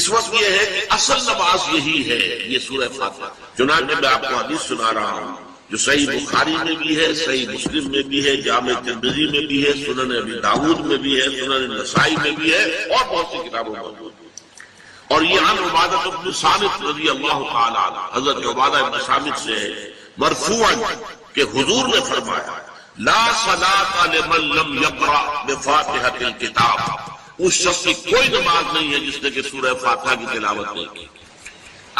اس وقت یہ ہے کہ اصل نماز یہی ہے، یہ سورہ فاتحہ۔ چنانچہ میں آپ کو حدیث سنا رہا ہوں جو صحیح بخاری میں بھی ہے، صحیح مسلم میں بھی ہے، جامع ترمذی میں بھی ہے، سنن ابی داؤد میں بھی ہے، سنن نسائی میں بھی ہے، اور بہت سی کتابوں میں موجود ہے۔ اور یہ عن عبادہ بن صامت رضی اللہ تعالی عنہ، حضرت عبادہ بن صامت سے ہے مرفوعا کہ حضور نے فرمایا لا صلاۃ لمن لم یقرأ بفاتحۃ الکتاب، اس شخص کی کوئی نماز نہیں ہے جس نے کہ سورہ فاتحہ کی تلاوت نہیں کی۔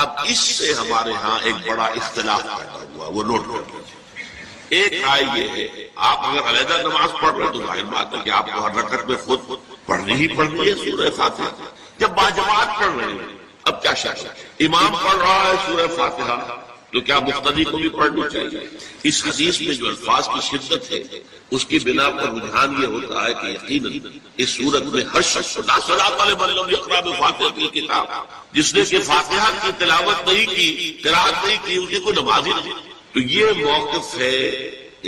اب اس سے ہمارے ہاں ایک بڑا اختلاف پیدا ہوا، وہ نوٹ کر لیجیے۔ ایک رائے یہ ہے آپ اگر علیحدہ نماز پڑھ رہے ہیں تو ظاہر بات ہے کہ آپ کو ہر رکعت میں خود پڑھنی ہی پڑھنی ہے سورہ فاتحہ۔ جب باجماعت پڑھ رہے ہیں اب کیا شک ہے، امام پڑھ رہا ہے سورہ فاتحہ تو کیا مقتدی کو بھی پڑھنی چاہیے؟ اس حدیث میں جو الفاظ کی شدت ہے اس کی بنا پر رجحان یہ ہوتا ہے کہ یقیناً اس صورت میں ہر شخص لا صلاۃ لمن لم یقرأ بفاتحۃ الکتاب، جس نے کہ فاتحہ کی تلاوت نہیں کی، قرأت نہیں کی، اس کی کوئی نماز ہی نہیں۔ تو یہ موقف ہے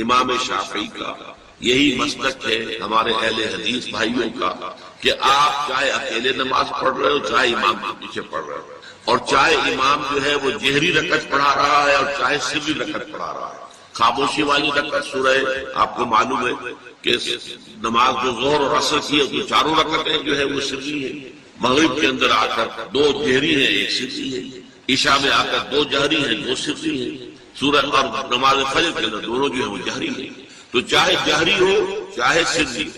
امام شافعی کا، یہی مسلک ہے ہمارے اہل حدیث بھائیوں کا کہ آپ چاہے اکیلے نماز پڑھ رہے ہو، چاہے امام کے پیچھے پڑھ رہے ہو، اور چاہے امام جو ہے وہ جہری رکعت پڑھا رہا ہے اور چاہے سری رکعت پڑھا رہا ہے۔ خاموشی والی رکعت سورہ آپ کو معلوم ہے کہ نماز جو ظہر اور عصر کی ہے تو چاروں رکعتیں جو ہے وہ سری ہے، مغرب کے اندر آ کر دو جہری ہیں ایک سری ہے، عشاء میں آ کر دو جہری ہیں دو سری ہیں، سورہ اور نماز فجر کے اندر دونوں جو ہے وہ جہری ہیں۔ تو چاہے جہری ہو چاہے سری،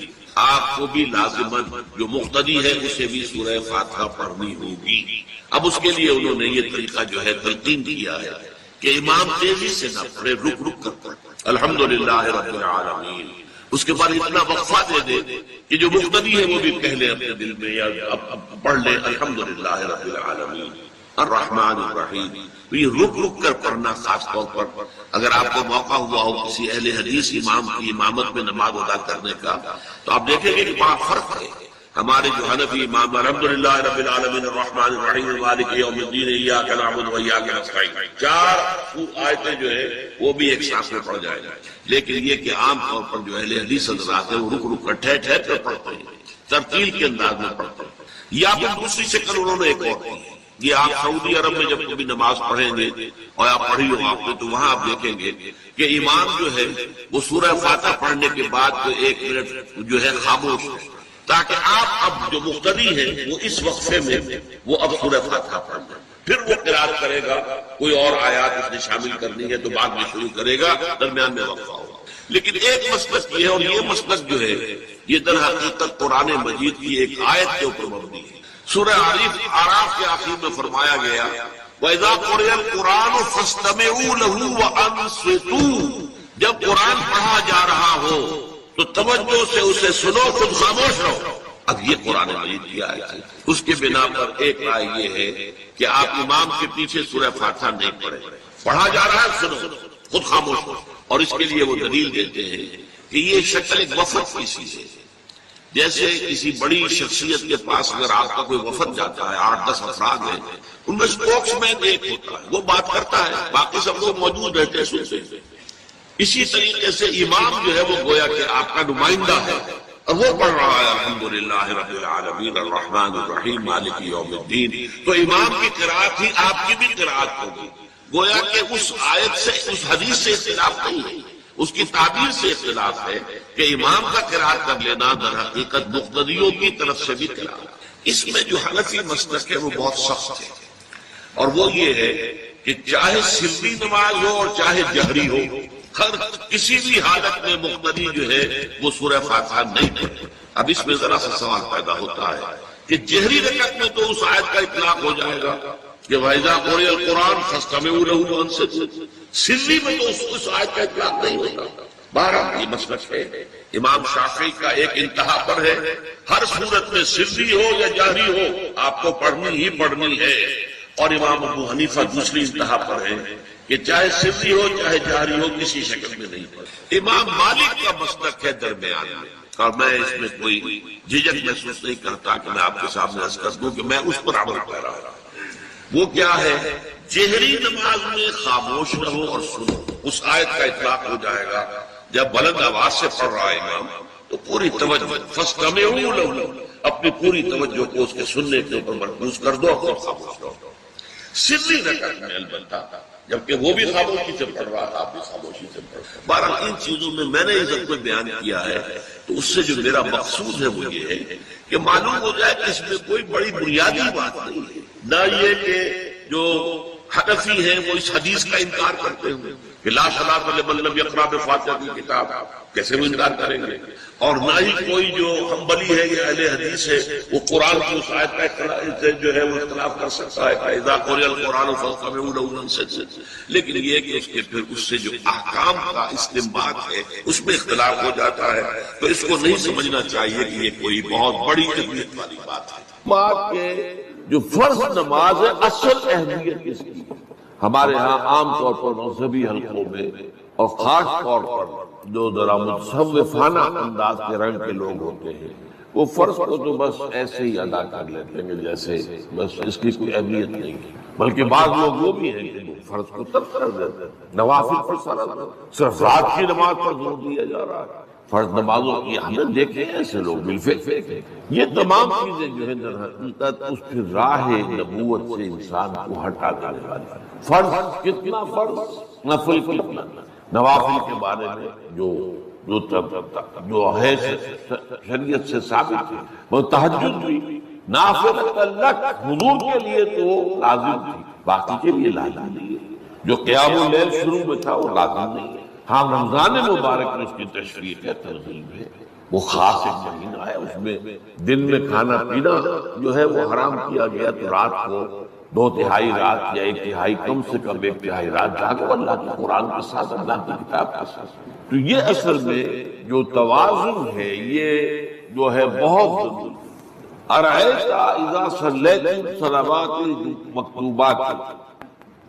آپ کو بھی لازماً جو مقتدی ہے اسے بھی سورہ فاتحہ پڑھنی ہوگی۔ اب اس کے لیے انہوں نے یہ طریقہ جو ہے تلقین کیا ہے کہ امام تیزی سے نہ پڑھے، رک رک کر پڑھے الحمدللہ رب العالمین، اس کے بعد اتنا وقفہ دے دے کہ جو مقتدی ہے وہ بھی کہہ لے اپنے دل میں یا اب پڑھ لے الحمدللہ رب العالمین الرحمن الرحیم۔ تو یہ رک رک کر پڑھنا، خاص طور پر اگر آپ کو موقع ہوا ہو کسی اہل حدیث امام کی امامت میں نماز ادا کرنے کا تو آپ دیکھیں گے کہ بڑا فرق ہے۔ ہمارے جو حنفی امام الحمدللہ رب العالمین الرحمن الرحیم مالک یوم الدین ایاک نعبد و ایاک نستعین، چار آیتیں جو ہے وہ بھی ایک ساتھ میں پڑھ جائے گا، لیکن یہ کہ عام طور پر جو اہل حدیث حضرات ہیں وہ رک رک کر ٹھہر ٹھہر کر پڑھتے ہیں، ترتیل کے انداز میں پڑھتے ہیں۔ یا پھر دوسری شکل انہوں نے ایک اور کی ہے، یہ آپ سعودی عرب میں جب کبھی نماز پڑھیں گے اور آپ پڑھی ہو آپ نے تو وہاں آپ دیکھیں گے کہ امام جو ہے وہ سورہ فاتحہ پڑھنے کے بعد تو 1 منٹ جو ہے خاموش ہے، تاکہ آپ اب جو مقتدی ہیں وہ اس وقفے میں وہ اب سورہ فاتحہ پڑھ لیں، پھر وہ قرأت کرے گا، کوئی اور آیات اس نے شامل کرنی ہے تو بعد میں شروع کرے گا، درمیان میں وقفہ ہوگا۔ لیکن ایک مسلک یہ ہے، اور یہ مسلک جو ہے یہ در حقیقت قرآن مجید کی ایک آیت کے اوپر مبنی ہے۔ سورہ اعراف کے آخر میں فرمایا گیا وَإِذَا قُرِئَ الْقُرْآنُ فَاسْتَمِعُوا لَهُ وَأَنصِتُوا، جب قرآن پڑھا جا رہا ہو تو توجہ سے اسے سنو، خود خاموش رہو۔ اب یہ قرآن مجید کی آیت ہے، اس کے بنا پر ایک رائے یہ ہے کہ آپ امام کے پیچھے سورہ فاتحہ نہیں پڑھیں، پڑھا جا رہا ہے سنو، خود خاموش رہو۔ اور اس کے لیے وہ دلیل دیتے ہیں کہ یہ شکل ایک وفد کی چیز ہے، جیسے کسی بڑی شخصیت کے پاس اگر آپ کا کوئی وفد جاتا ہے، 8-10 افراد ہیں، ان میں اسپوکس مین ایک ہوتا ہے، وہ بات کرتا ہے، باقی سب لوگ موجود رہتے ہیں سنتے ہیں۔ اسی طریقے سے امام جو ہے وہ گویا کہ آپ کا نمائندہ ہے اور وہ پڑھ رہا ہے الحمدللہ رب العالمین الرحمن الرحیم مالک یوم الدین، تو امام کی قرأت ہی آپ کی بھی قرأت ہوگی۔ گویا کہ اس آیت سے، اس حدیث سے اختلاف نہیں ہے، اس کی تعبیر سے اختلاف ہے کہ امام کا قرأت کر لینا در حقیقت مقتدیوں کی طرف سے بھی قرأت۔ اس میں جو حنفی مسلک ہے وہ بہت سخت ہے، اور وہ یہ ہے کہ چاہے سری نماز ہو اور چاہے جہری ہو، ہر کسی بھی حالت میں مقتدی جو ہے وہ سورہ فاتحہ نہیں پڑھے۔ اب اس میں ذرا سا سوال پیدا ہوتا ہے کہ جہری رکعت میں تو اس آیت کا اطلاق ہو جائے گا کہ وَإِذَا قُرِئَ الْقُرْآنُ فَاسْتَمِعُوا لَهُ وَأَنصِتُوا، سری میں تو اس آیت کا اطلاق نہیں ہوگا۔ بہرحال یہ مسلک ہے، امام شافعی کا ایک انتہا پر ہے، ہر صورت میں سری ہو یا جہری ہو آپ کو پڑھنی ہی پڑھنی ہے، اور امام ابو حنیفہ دوسری انتہا پر ہے کہ چاہے سری ہو چاہے جہری ہو کسی شکل میں نہیں پڑھے۔ امام مالک کا مسلک ہے درمیان میں، اور میں اس میں کوئی جھجک محسوس نہیں کرتا کہ میں آپ کے سامنے عرض کر دوں کہ میں اس پر عمل کر رہا ہوں۔ وہ کیا ہے، جہری نماز میں خاموش رہو اور سنو، اس آیت کا اطلاق ہو جائے گا۔ جب بلند آواز سے پڑھ رہا ہے امام تو پوری توجہ، فَاسْتَمِعُوا لَهُ، اپنی پوری توجہ کو اس کے سننے کے اوپر مرکوز کر دو اور خاموش رہو. سری رکعت میں البتہ جبکہ وہ بھی خاموشی سے پڑھ رہا تھا، آپ بھی خاموشی سے پڑھ رہا. بہرحال ان چیزوں میں میں نے یہ سب کچھ بیان کیا ہے، تو اس سے جو میرا مقصود ہے وہ یہ ہے کہ معلوم ہو جائے کہ اس میں کوئی بڑی بنیادی بات نہیں ہے. نہ یہ کہ جو حنفی ہیں وہ اس حدیث کا انکار کرتے ہیں کہ لا صلاۃ لمن لم یقرأ بفاتحۃ الکتاب، کیسے وہ انکار کریں گے؟ اور نہ ہی کوئی جو حنبلی ہے یا اہل حدیث ہے وہ قرآن کی اس آیت کا جو ہے وہ اختلاف کر سکتا ہے کہ اذا قرئ القرآن فاستمعوا له وانصتوا. لیکن یہ کہ اس کے پھر اس سے جو احکام کا استنباط ہے اس میں اختلاف ہو جاتا ہے، تو اس کو نہیں سمجھنا چاہیے کہ یہ کوئی بہت بڑی اہمیت والی بات ہے. بات کے جو فرض نماز ہے اصل اہمیت اس کی ہمارے ہاں عام طور پر مذہبی حلقوں میں اور خاص طور پر جو ذرا متصوفانہ انداز کے رنگ کے لوگ ہوتے ہیں وہ فرض کو تو بس ایسے ہی ادا کر لیتے ہیں جیسے بس اس کی کوئی اہمیت نہیں ہے، بلکہ بعض لوگ وہ بھی ہیں کہ فرض کو ترک کر دیتے ہیں. نوافل پر صرف رات کی نماز پر زور دیا جا رہا ہے، فرض نمازوں کی ہم نے دیکھے ایسے لوگ بالفعل. یہ تمام چیزیں جو ہے در حقیقت اس پھر راہ نبوت سے انسان کو ہٹا دینے والی. فرض کتنا فرض، نفل کتنا. نوافل کے بارے میں جو ہے شریعت سے ثابت ہے، وہ تہجد بھی نافلۃ لک حضور کے لیے تو لازم تھی، باقی کے لیے لازم نہیں ہے. جو قیام اللیل شروع میں تھا وہ لازم نہیں ہے. ہاں رمضان مبارک میں اس کی تشریح ہے، ترغیب ہے، وہ خاص ایک مہینہ ہے، اس میں دن میں کھانا پینا جو ہے وہ حرام کیا گیا، تو رات کو 2/3 رات یا 1/3 کم سے کم 1/3 رات جاگو اللہ کے قرآن کے ساتھ، اللہ کی کتاب کے ساتھ. تو یہ اصل میں جو توازن ہے یہ جو ہے بہت ضروری. ارأیت اذا صلیتم صلوات المکتوبات،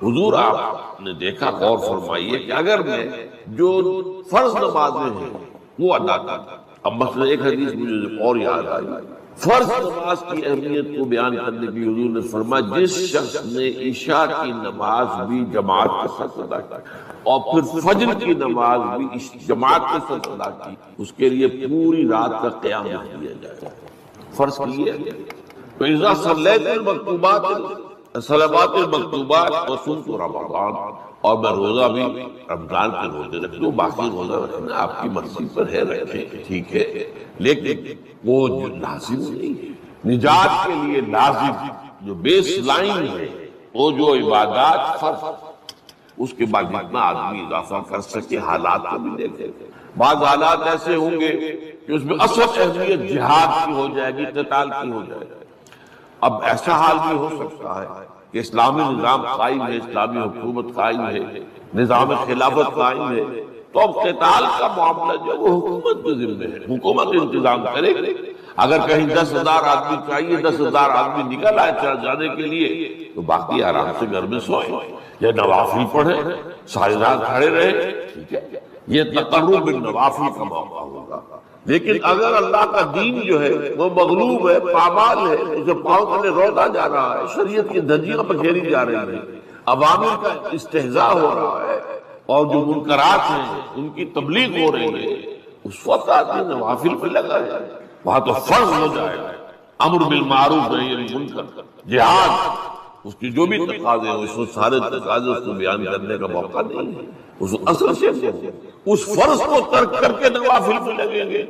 حضور آپ نے دیکھا، غور فرمائیے کہ اگر میں جو فرض نمازیں ہیں وہ ادا کرتا. اب مثلا ایک حدیث مجھے اور یاد آئی، فرض نماز کی اہمیت کو بیان کرنے کی حضور نے فرمایا جس شخص نے عشاء کی نماز بھی جماعت کے ساتھ ادا کی اور پھر فجر کی نماز بھی جماعت کے ساتھ ادا کی، اس کے لیے پوری رات کا قیام کیا جائے. فرض کیے تو اذا صلیت المکتوبات صلوات المکتوبات وصمت رمضان، اور میں روزہ بھی رمضان کے روزے رکھ دوں، باقی روزہ رکھنا آپ کی مرضی پر ہے، رکھیں ٹھیک ہے، لیکن وہ جو لازم نہیں ہے. نجات کے لیے لازم جو بیس لائن ہے وہ جو عبادات فرض، اس کے بعد جتنا آدمی اضافہ کر سکے حالات کو بھی دیکھے. بعض حالات ایسے ہوں گے کہ اس میں اصل اہمیت جہاد کی ہو جائے گی، قتال کی ہو جائے گی. اب ایسا حال بھی ہو سکتا ہے کہ اسلامی نظام قائم ہے، اسلامی حکومت قائم ہے، نظام خلافت قائم ہے، تو اب قتال کا معاملہ جو وہ حکومت کے ذمہ ہے، حکومت انتظام کرے. اگر کہیں 10,000 آدمی چاہیے، 10,000 آدمی نکل آئے چل جانے کے لیے، تو باقی آرام سے گھر میں سوئیں یا نوافل پڑھیں، ساری رات کھڑے رہے، ٹھیک ہے. یہ تقرب بالنوافل کا موقع ہوگا. لیکن اگر اللہ کا دین جو ہے وہ مغلوب ہے، پامال ہے، اسے پاؤں تلے روتا جا رہا ہے، شریعت کی دھجیاں پکھیری جا رہی ہیں، عوامل کا استہزاء ہو رہا ہے، اور جو منکرات ہیں ان کی تبلیغ ہو رہی ہے، اس وقت آدمی نوافل پہ لگا ہے. وہاں تو فرض ہو جائے گا امر بالمعروف نہی عن المنکر، جہاد، اس کی جو بھی تقاضے ہیں، اس سارے تقاضے اس کو بیان کرنے کا موقع نہیں ہے. اس اصل سے اس فرض کو ترک کر کے نوافل پہ لگیں گے،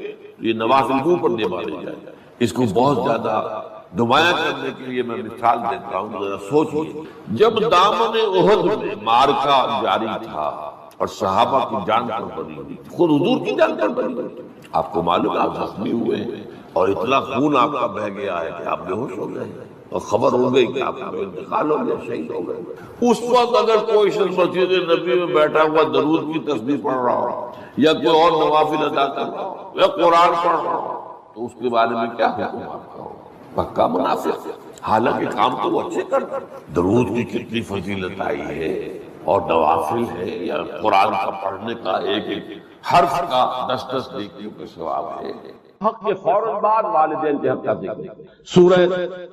یہ نوافل کو اوپر نہیں مارے جائے. اس کو بہت زیادہ نمایاں کرنے کے لیے میں مثال دیتا ہوں. ذرا سوچیے، جب دامن احد میں معرکہ جاری تھا اور صحابہ کی جان پر پڑی ہوئی، خود حضور کی جان پر پڑی ہوئی، آپ کو معلوم ہے آپ زخمی ہوئے ہیں اور اتنا خون آپ کا بہہ گیا ہے کہ آپ بے ہوش ہو گئے اور خبر ہو گئی کہ آپ کا انتقال ہو گیا، شہید ہو گئے. اس وقت اگر کوئی شخص مسجد نبی میں بیٹھا ہوا درود کی تسبیح پڑھ رہا ہو یا کوئی اور نوافل ادا کر رہا ہو یا قرآن پڑھ رہا ہو، تو اس کے بارے میں کیا حکم آپ کا ہو؟ پکا منافق. حالانکہ کام تو وہ اچھے کرتا، درود کی کتنی فضیلت آئی ہے، اور نوافل ہے یا قرآن کا پڑھنے کا ایک ایک حرف کا 10 نیکیوں کا ثواب ہے. حق کے فوراً بعد والدین کے حق کا ذکر ہے۔ سورہ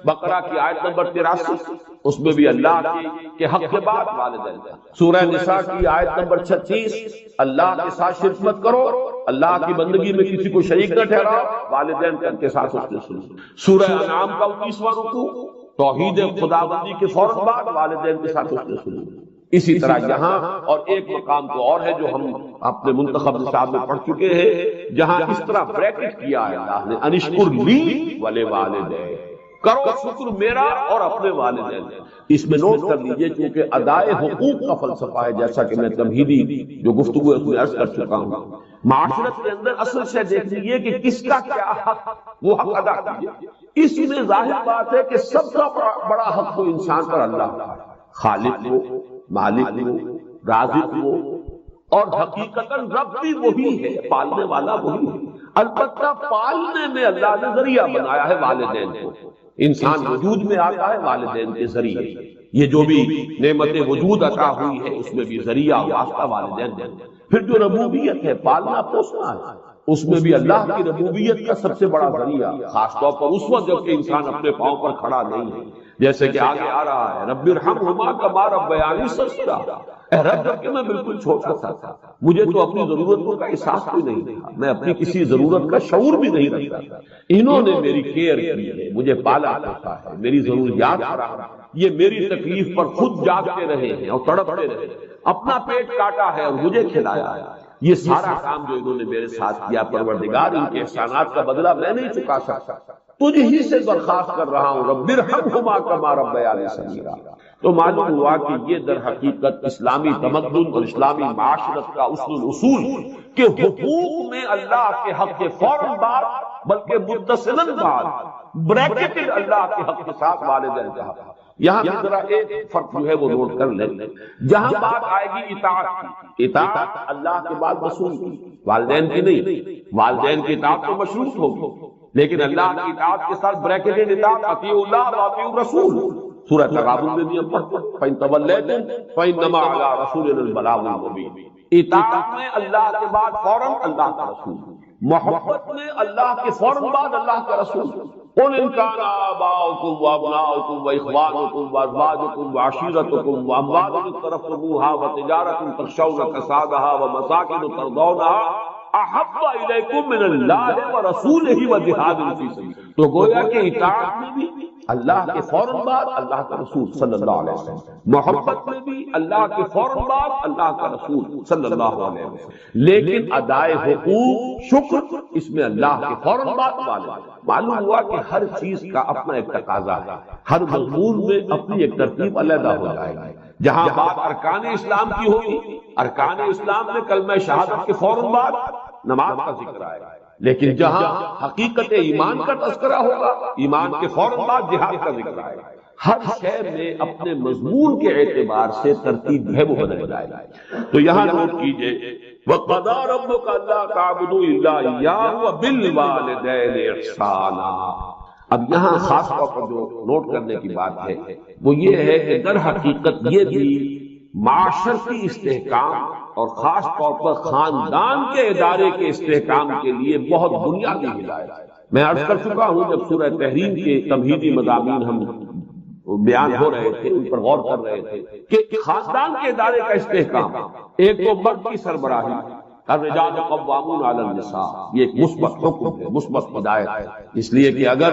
بقرہ کی آیت نمبر 83 اس میں بھی اللہ کے حق کے بعد والدین کا۔ سورہ نساء کی آیت نمبر 36 اللہ کے ساتھ شرک مت کرو، اللہ کی بندگی میں کسی کو شریک نہ ٹھہراؤ، والدین کے ساتھ اس نے سنو۔ سورہ انعام کا 19واں رکوع توحید خداوندی کے فوراً بعد والدین کے ساتھ اس نے سنو۔ اسی طرح یہاں اور ایک مقام تو اور ہے جو ہم اپنے منتخب نصاب میں پڑھ چکے ہیں، جہاں اس طرح بریکٹ کیا ہے اللہ نے انشکر لی ولوالدین، کرو شکر میرا اور اپنے والدین۔ اس میں نوٹ کر لیجئے چونکہ ادائے حقوق کا فلسفہ ہے، جیسا کہ میں تمہیدی جو گفتگو ہے اس میں عرض کر چکا ہوں۔ معاشرت کے اندر اصل سے دیکھ لیجئے کہ کس کا کیا حق، وہ حق ادا کیجئے۔ اس میں ظاہر بات ہے کہ سب سے بڑا حق تو انسان پر اللہ کا ہے، خالق وہ، مالک وہ، رازق وہ، اور حقیقتاً رب بھی وہی ہے، پالنے والا وہی ہے۔ البتہ پالنے میں اللہ نے ذریعہ بنایا ہے والدین کو۔ انسان وجود میں آتا ہے والدین کے ذریعے، یہ جو بھی نعمت وجود عطا ہوئی ہے اس میں بھی ذریعہ واسطہ والدین ہے۔ پھر جو ربوبیت ہے، پالنا پوسنا ہے، اس میں بھی اللہ کی ربوبیت کا سب سے بڑا ذریعہ، خاص طور پر اس وقت جب کہ انسان اپنے پاؤں پر کھڑا نہیں ہے، جیسے کہ آگے آ رہا ہے رب ارحمہما کما ربیانی صغیرا، اے رب جب کہ میں بالکل چھوٹا سا تھا مجھے تو اپنی ضرورتوں کا احساس بھی نہیں تھا، میں اپنی کسی ضرورت کا شعور بھی نہیں رکھتا تھا، انہوں نے میری کیئر کی ہے، مجھے پالا پوسا ہے، میری ضروریات فراہم، یہ میری تکلیف پر خود جاگتے رہے ہیں اور تڑپتے رہے، اپنا پیٹ کاٹا ہے اور مجھے کھلایا ہے۔ یہ سارا کام جو انہوں نے میرے ساتھ کیا، پروردگار ان کے احسانات کا بدلہ میں نہیں چکا سکتا، تجھ ہی سے درخواست کر رہا ہوں رب ارحمہما کما ربیانی صغیرا۔ تو معلوم ہوا کہ یہ در حقیقت اسلامی تمدن اور اسلامی معاشرت کا اصول کہ حقوق میں اللہ کے حق کے فوراً بعد بلکہ متصلاً بعد بریکٹڈ اللہ کے حق کے ساتھ والدین کا حق۔ یہاں بھی ذرا ایک فرق جو ہے وہ نوٹ کر لیں، جہاں بات آئے گی اطاعت کی، اطاعت اللہ کے بعد رسول کی، والدین کی نہیں۔ والدین کی اطاعت تو مشروط ہوگی، لیکن اللہ کی اطاعت کے ساتھ بریکٹڈ اطاعت اطیعوا اللہ واطیعوا الرسول۔ سورہ تغابن میں بھی ہم پڑھتے ہیں فَإِن تَوَلَّيْتُمْ فَإِنَّمَا عَلَىٰ رَسُولِنَا الْبَلَاغُ الْمُبِينُ۔ اطاعت میں اللہ کے بعد فوراً اللہ کا رسول، محبت میں اللہ کے فوراً بعد اللہ کا رسول۔ قُلْ إِن كَانَ آبَاؤُكُمْ وَأَبْنَاؤُكُمْ وَإِخْوَانُكُمْ وَأَزْوَاجُكُمْ وَعَشِيرَتُكُمْ وَأَمْوَالٌ اقْتَرَفْتُمُوهَا وَتِجَارَةٌ تَخْشَوْنَ كَسَادَهَا وَمَسَاكِنُ تَرْضَوْنَهَا أَحَبَّ إِلَيْكُم مِّنَ اللَّهِ وَرَسُولِهِ وَجِهَادٍ فِي سَبِيلِهِ۔ تو گویا کہ اطاعت میں بھی اللہ کے فوراً بعد اللہ کا رسول صلی اللہ علیہ وسلم، محبت میں بھی اللہ کے فوراً بعد اللہ کا رسول صلی اللہ علیہ وسلم، لیکن ادائے حقوق شکر اس میں اللہ کے فوراً بعد والد۔ معلوم ہوا کہ ہر چیز کا اپنا ایک تقاضا ہے، ہر مضمون میں اپنی ایک ترتیب علیحدہ ہو جائے گی۔ جہاں بات ارکان اسلام کی ہوگی، ارکان اسلام میں کلمہ شہادت کے فوراً بعد نماز کا ذکر آئے گا، لیکن جہاں حقیقت ایمان کا تذکرہ ہوگا ایمان کے فوراً بعد جہاد کا ذکر آئے گا۔ ہر شے میں اپنے مضمون کے اعتبار سے ترتیب ہے وہ بدل جائے گا۔ تو یہاں نوٹ کیجئے وَقَضَىٰ رَبُّكَ أَلَّا تَعْبُدُوا إِلَّا إِيَّاهُ وَبِالْوَالِدَيْنِ إِحْسَانًا۔ اب یہاں خاص طور پر جو نوٹ کرنے کی بات ہے وہ یہ ہے کہ در حقیقت یہ بھی معاشرتی استحکام اور خاص طور پر خاندان کے ادارے کے استحکام کے لیے بہت بنیادی ہدایت ہے۔ میں عرض کر چکا ہوں جب سورہ تحریم کے تمہیدی مضامین ہم بیان ہو رہے تھے، ان پر غور کر رہے تھے کہ خاندان کے ادارے کا استحکام، ایک تو مرد کی سربراہی، الرجال قوامون علی النساء، یہ ایک مثبت حکم ہے، مثبت ہدایت ہے، اس لیے کہ اگر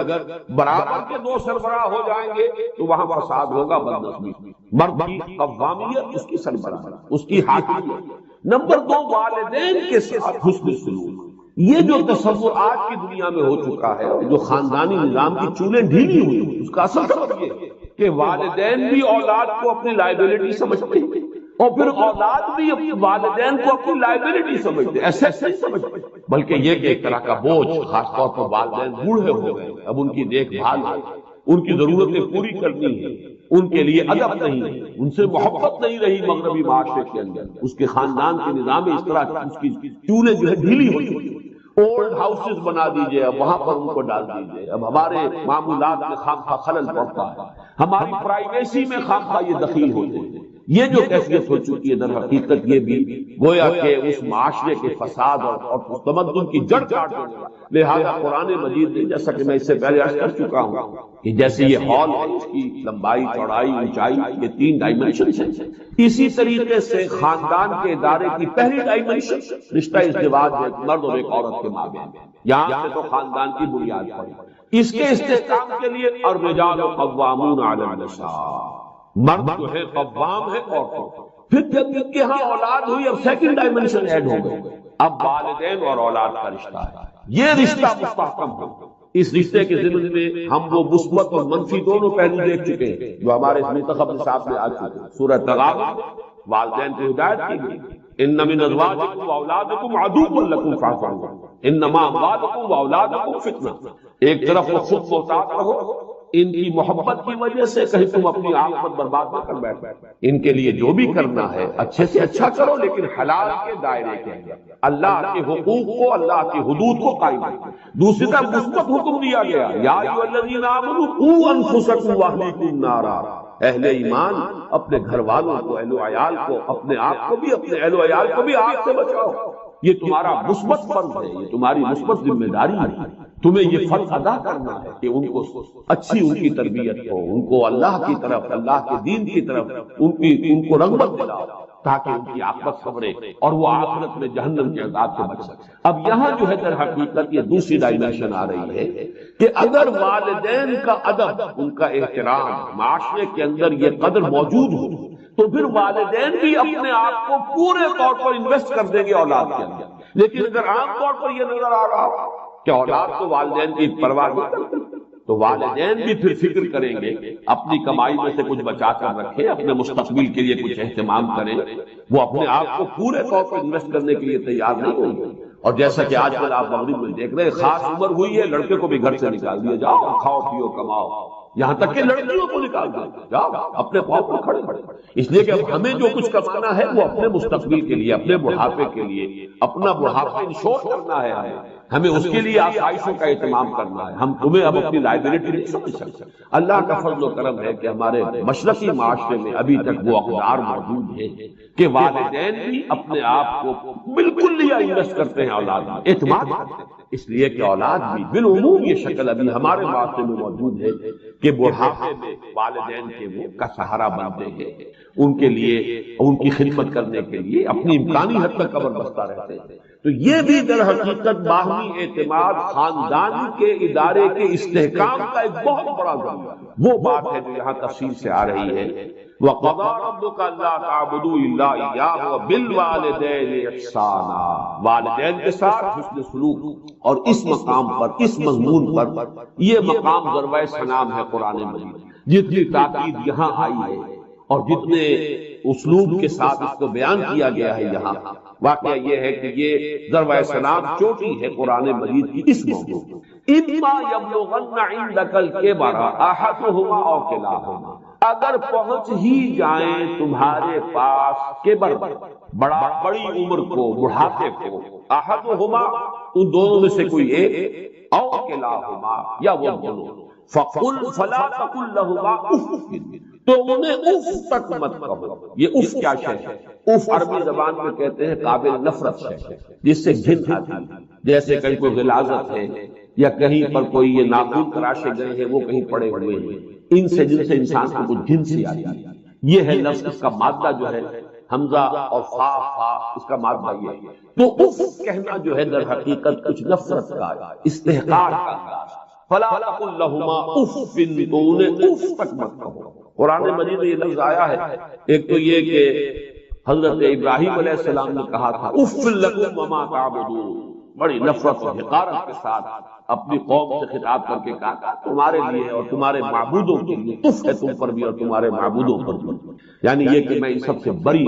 برابر کے دو سربراہ ہو جائیں گے تو وہاں فساد ہوگا، بدنظمی۔ مرد کی قوامیت، اس کی سربراہی، اس کی حاکمیت۔ نمبر دو، والدین کے ساتھ حسن سلوک۔ یہ جو تصور آج کی دنیا میں ہو چکا ہے، جو خاندانی نظام کی چولیں ڈھیلی ہوئی، اس کا اصل سبب یہ ہے کہ والدین بھی اولاد کو اپنی لائبلٹی سمجھتے ہیں، اور پھر اولاد بھی والدین کو اپنی لائبلٹی سمجھتے ہیں، ایسے نہیں سمجھتے، بلکہ یہ کہ ایک طرح کا بوجھ، خاص طور پر والدین بوڑھے ہو گئے، اب ان کی دیکھ بھال ہے، ان کی ضرورتیں پوری کرنی ہے، ان کے لیے ادب نہیں ہے، ان سے محبت نہیں رہی مغربی معاشرے کے اندر، اس کے خاندان کے نظام اس طرح اس کی چولیں جو ہے ڈھیلی ہوئی ہوئی۔ اولڈ ہاؤسز بنا دیجئے، اب وہاں پر ان کو ڈال دیجئے، اب ہمارے معمولات میں خام خواہ خلل پڑتا ہے، ہماری پرائیویسی میں خام خواہ یہ دخیل ہوتے ہیں۔ یہ جو کیفیت ہو چکی ہے در حقیقت یہ بھی گویا کہ اس معاشرے کے فساد اور تمدن کی جڑ کاٹ دینے والا۔ لہذا قرآن مجید نے، جیسا کہ میں اس سے پہلے عرض کر چکا ہوں کہ جیسے یہ ہال ہے، اس کی لمبائی، چوڑائی، اونچائی، یہ 3 ڈائمنشنز ہیں، اسی طریقے سے خاندان کے ادارے کی پہلی ڈائمنشن رشتہ ازدواج ہے، مرد اور ایک عورت کے مابین۔ یہاں سے تو خاندان کی بنیاد پڑی۔ اس کے استحکام کے لیے الرجال قوامون علی النساء، مرد جو ہے قوام ہے عورتوں پر۔ پھر جب ان کے ہاں اولاد ہوئی، اب سیکنڈ ڈائمنشن ایڈ ہو گئی، اب والدین اور اولاد کا رشتہ ہے۔ یہ رشتہ مستحکم ہو، اس رشتے کے ضمن میں ہم وہ مثبت اور منفی دونوں پہلو دیکھ چکے ہیں جو ہمارے اس منتخب نصاب میں آ چکے ہیں۔ سورہ تغابن والدین کو ہدایت کی گئی، ان من ازواجکم واولادکم عدو لکم فاحذروہ انما اموالکم واولادکم فتنہ۔ ایک طرف وہ خود محتاط رہو، ان کی محبت کی وجہ سے کہیں تم اپنی عاقبت برباد نہ کر بیٹھو۔ ان کے لیے جو بھی کرنا ہے اچھے سے اچھا کرو، لیکن حلال کے دائرے کے اندر، اللہ کے حقوق کو، اللہ کی حدود کو قائم رکھو۔ دوسری طرف مثبت حکم دیا گیا، یا ایھا الذین آمنوا قوا انفسکم واہلیکم نارا، اہل ایمان اپنے گھر والوں کو، اہل و عیال کو، اپنے آپ کو بھی، اپنے اہل و عیال کو بھی آگ سے بچاؤ۔ یہ تمہارا مثبت فرض ہے، یہ تمہاری مثبت ذمہ داری ہے۔ تمہیں یہ فرض ادا کرنا ہے کہ ان کو اچھی ان کی تربیت ہو، ان کو اللہ کی طرف، اللہ کے دین کی طرف ان کو رغبت دلاؤ تاکہ ان کی عاقبت سنورے اور وہ آخرت میں جہنم کے عذاب سے بچ سکے۔ اب یہاں جو ہے در حقیقت یہ دوسری ڈائمنشن آ رہی ہے کہ اگر والدین کا ادب، ان کا احترام معاشرے کے اندر یہ قدر موجود ہو تو پھر والدین بھی اپنے آپ کو پورے طور پر انویسٹ کر دیں گے اولاد کے اندر۔ لیکن اگر عام طور پر یہ نظر آ رہا ہو کہ اولاد تو والدین کی پرواہ نہیں کرتی، تو والدین بھی پھر فکر کریں گے، اپنی کمائی میں سے کچھ بچا کر رکھیں، اپنے مستقبل کے لیے کچھ اہتمام کریں، وہ اپنے آپ کو پورے طور پر انویسٹ کرنے کے لیے تیار نہیں ہوں گے۔ اور جیسا کہ آج کل آپ مغرب میں دیکھ رہے ہیں، خاص عمر ہوئی ہے، لڑکے کو بھی گھر سے نکال دیا، جاؤ کھاؤ پیو کماؤ، یہاں تک کہ لڑکیوں کو نکال دیا، جاؤ اپنے پاؤں پر کھڑے کھڑے۔ اس لیے کہ اب ہمیں جو کچھ کمانا ہے وہ اپنے مستقبل کے لیے، اپنے بڑھاپے کے لیے، اپنا بڑھاپا انشور کرنا ہے، ہمیں اس کے لیے آسائشوں کا اہتمام کرنا ہے۔ ہم تمہیں اب اپنی لائبلٹی نہیں سمجھ سکتے۔ اللہ کا فضل و کرم ہے کہ ہمارے مشرقی معاشرے میں ابھی تک وہ اقدار موجود ہے کہ والدین بھی اپنے آپ کو بالکل لیا انویسٹ کرتے ہیں اولاد میں، اعتماد کرتے ہیں۔ اس لیے کہ اولاد بھی بالعموم یہ شکل ابھی ہمارے معاشرے میں موجود ہے کہ بڑھاپے میں والدین کے وہ کا سہارا بنتے ہیں، ان کے لیے، ان کی خدمت کرنے کے لیے اپنی امکانی حد تک قبر بستہ رہتے ہیں۔ تو یہ بھی در حقیقت باہمی اعتماد، خاندان کے ادارے کے استحکام کا ایک بہت بڑا ذریعہ ہے۔ وہ بات ہے جو یہاں تفصیل سے آ رہی ہے، وَقَضَىٰ رَبُّكَ أَلَّا تَعْبُدُوا إِلَّا إِيَّاهُ وَبِالْوَالِدَيْنِ إِحْسَانًا، والدین کے ساتھ حسن سلوک۔ اور اس مقام پر، اس مضمون پر، یہ مقام ضربۂ سلام ہے قرآن مجید۔ جتنی تاکید یہاں آئی ہے اور جتنے اسلوب کے ساتھ اس کو بیان کیا گیا ہے یہاں، واقعہ یہ ہے کہ یہ ضربۂ سلام چوٹی ہے قرآن مجید کی اس موضوع پر۔ اِمَّا يَبْلُغَنَّ عِندَكَ الْكِبَرَ أَحَدُهُمَا أَوْ كِلَاهُمَا، اگر پہنچ ہی جائیں تمہارے پاس کبر، بڑی عمر کو، بڑھاپے کو، احدهما ان دونوں میں سے کوئی ایک، او کلاہما یا وہ دونوں، فقل فلا تقل لهما اف، تو انہیں اف تک مت کہو۔ یہ اف کیا شے ہے؟ اف عربی زبان میں کہتے ہیں قابل نفرت شے، جس سے گھن آتی ہے، جیسے کہیں کوئی غلاظت ہے یا کہیں پر کوئی یہ ناخن تراشے گئے ہیں وہ کہیں پڑے ہوئے ہیں، ان سے جن سے انسان کو کچھ گھن سی آتی ہے۔ یہ ہے لفظ، اس کا مادہ جو ہے حمزہ اور فا، اس کا مادہ یہ ہے۔ تو اف کہنا جو ہے در حقیقت کچھ نفرت کا، استحقار کا، فلا تقل لهما اف، تو انہیں اف تک مت کہو۔ قرآن مجید میں یہ لفظ آیا ہے، ایک تو یہ کہ حضرت ابراہیم علیہ السلام نے کہا تھا اف لکم وما تعبدون، بڑی نفرت اور حقارت کے ساتھ اپنی قوم سے خطاب کر کے کہا تمہارے لیے اور تمہارے معبودوں کے لیے تف ہے تم پر بھی اور تمہارے معبودوں پر بھی، یعنی یہ کہ میں ان سب سے بری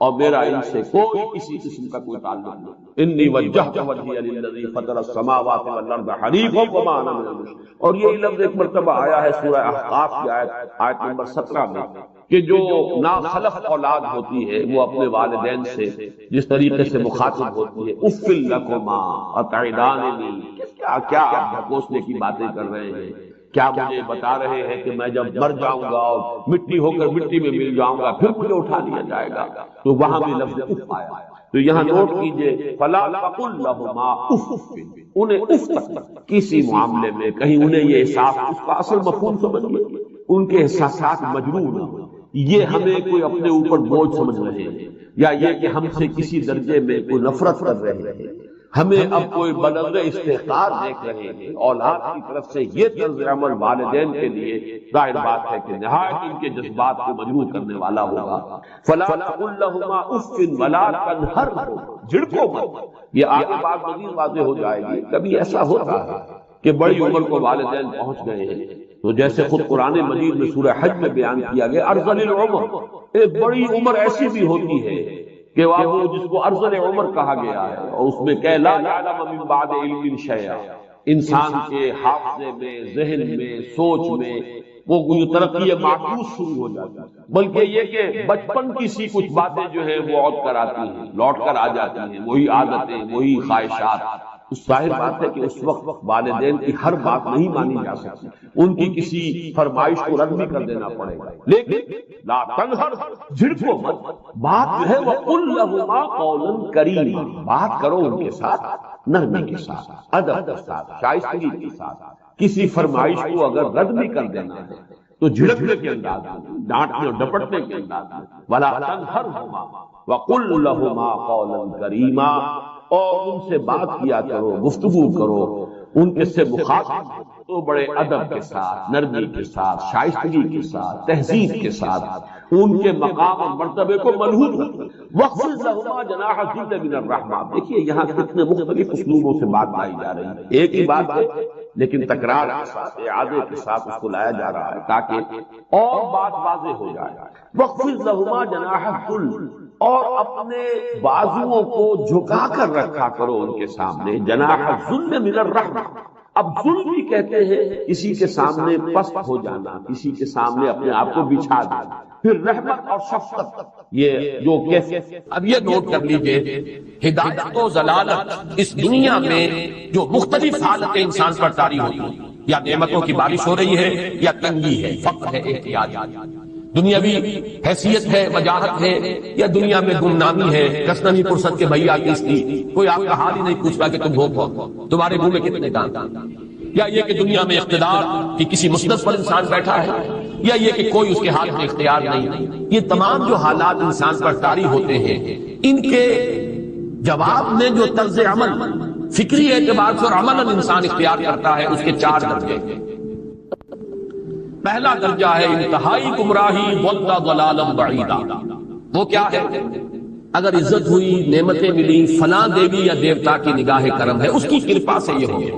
اور میرا ان سے کوئی کسی قسم کا کوئی تعلق نہیں۔ انی وجہت وجہی للذی فطر السماوات والارض حنیفا وما انا من المشرکین۔ اور یہ لفظ ایک مرتبہ آیا ہے سورہ احقاف کی آیت نمبر 17 میں کہ جو ناخلف اولاد ہوتی ہے وہ اپنے والدین سے جس طریقے سے مخاطب ہوتی ہے، اف لکما اتعداننی، کیا آپ ڈھکوسنے کی باتیں کر رہے ہیں، کیا مجھے بتا رہے ہیں کہ میں جب مر جاؤں گا اور مٹی ہو کر مٹی میں مل جاؤں گا پھر مجھے اٹھا لیا جائے گا؟ تو وہاں بھی لفظ اف آیا. تو یہاں نوٹ کیجئے فلا تقل لهما اف، انہیں اف تک کسی معاملے میں کہیں انہیں یہ احساس، اس کا اصل مفہوم سمجھیے، ان کے احساسات مجروح نہ ہو. یہ ہمیں کوئی اپنے اوپر بوجھ سمجھ رہے ہیں، یا یہ کہ ہم سے کسی درجے میں کوئی نفرت کر رہے ہیں، ہمیں اب کوئی بلغ استحقار دیکھ رہے ہیں. اولاد کی طرف سے یہ طرز عمل والدین کے لیے ظاہر بات ہے کہ نہایت ان کے جذبات کو مجروح کرنے والا ہوگا. فلا تقل لهما اف ولا تنهرهما، جھڑکو مت. یہ آگے بات مزید واضح ہو جائے گی. کبھی ایسا ہوتا ہے کہ بڑی عمر کو والدین پہنچ گئے ہیں، تو جیسے خود قرآن مجید میں سورہ حج میں بیان کیا گیا ارذل العمر، ایک بڑی عمر ایسی بھی ہوتی ہے کہ وہ جس کو ارذل عمر کہا گیا ہے، اور اس میں کہ لا یعلم من بعد علم شیئا، انسان کے حافظے میں، ذہن میں، سوچ میں وہ ترقی معکوس شروع ہو جاتی ہے. بلکہ یہ کہ بچپن کی سی کچھ باتیں جو ہیں وہ عود کر آتی ہیں، لوٹ کر آ جاتی ہیں، وہی عادتیں، وہی خواہشات. ظاہر بات ہے کہ اس وقت والدین کی ہر بات نہیں مانی جا سکتی، ان کی کسی فرمائش کو رد بھی کر دینا پڑے گا. لیکن لا تنہر، جھڑکو مت. بات جو ہے وقل لهما قولا کریما، بات کرو ان کے ساتھ نرمی کے ساتھ، ادب کے ساتھ، شائستگی کے ساتھ. کسی فرمائش کو اگر رد بھی کر دینا ہے تو جھڑکنے کے انداز میں، ڈانٹنے اور ڈپٹنے کے انداز میں. ولا تنہرهما وقل لهما قولا کریما، اور ان سے بات کیا کرو، گفتگو کرو، ان کے سے مخاطب تو بڑے ادب کے ساتھ، نرمی کے ساتھ، شائستگی کے ساتھ، تہذیب کے ساتھ، ان کے مقام اور مرتبے کو ملحوظ رکھو. وَخْفِضْ لَهُمَا جَنَاحَ الذِّلِّ مِنَ الرَّحْمَةِ. دیکھیے یہاں کتنے مختلف اسلوبوں سے بات لائی جا رہی ہے. ایک ہی بات ہے لیکن تکرار کے ساتھ، اعادے کے ساتھ اس کو لایا جا رہا ہے تاکہ اور بات واضح ہو جائے. وَخْفِضْ لَهُمَا جَنَاحَ الذِّلِّ، اور اپنے بازوؤں کو جھکا کر رکھا کرو ان کے سامنے. جناح الذل من الرحمہ. اب ذل بھی کہتے ہیں کسی کے سامنے پست ہو جانا، کسی کے سامنے اپنے آپ کو بچھا دینا. پھر رحمت اور شفقت، یہ جو کیسے. اب یہ نوٹ کر لیجئے، ہدایت و ضلالت اس دنیا میں جو مختلف حالتیں انسان پر طاری ہوتی ہیں، یا نعمتوں کی بارش ہو رہی ہے، یا تنگی ہے، فقر ہے، احتیاج، دنیاوی حیثیت ہے، وجاہت ہے، یا دنیا میں گمنامی ہے، کسنوی فرصت کے بھیا کس کی، کوئی آپ کا حال ہی نہیں پوچھتا کہ تم ہو کون، تمہارے منہ میں کتنے دانت، یا یہ کہ دنیا میں اقتدار کی کسی مسند پر انسان بیٹھا ہے، یا یہ کہ کوئی اس کے حال میں اختیار نہیں. یہ تمام جو حالات انسان پر طاری ہوتے ہیں، ان کے جواب میں جو طرز عمل فکری اعتبار سے اور عملاً انسان اختیار کرتا ہے، اس کے 4 درجے. پہلا درجہ ہے انتہائی گمراہی وَاللَّ ضَلَالًا بَعِيدًا. وہ کیا ہے؟ اگر عزت ہوئی، نعمتیں ملی، فلاں دیوی یا دیوتا کی نگاہ کرم ہے، اس کی کرپا سے یہ ہو گیا.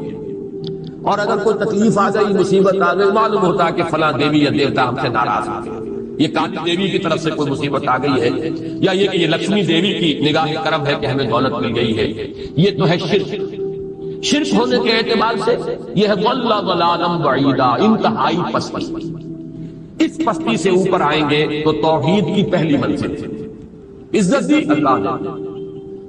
اور اگر کوئی تکلیف آ گئی، مصیبت آ گئی، معلوم ہوتا ہے کہ فلاں دیوی یا دیوتا ہم سے ناراض ہو گیا، یہ کالی دیوی کی طرف سے کوئی مصیبت آ گئی ہے، یا یہ کہ یہ لکشمی دیوی کی نگاہ کرم ہے کہ ہمیں دولت مل گئی ہے. یہ تو ہے شرک. شرک ہونے کے اعتبار سے یہ ہے وَاللَّ ضَلَالًا بَعِيدًا، انتہائی پستی. اس پستی سے اوپر آئیں گے تو توحید کی پہلی منزل. عزت دی اللہ نے،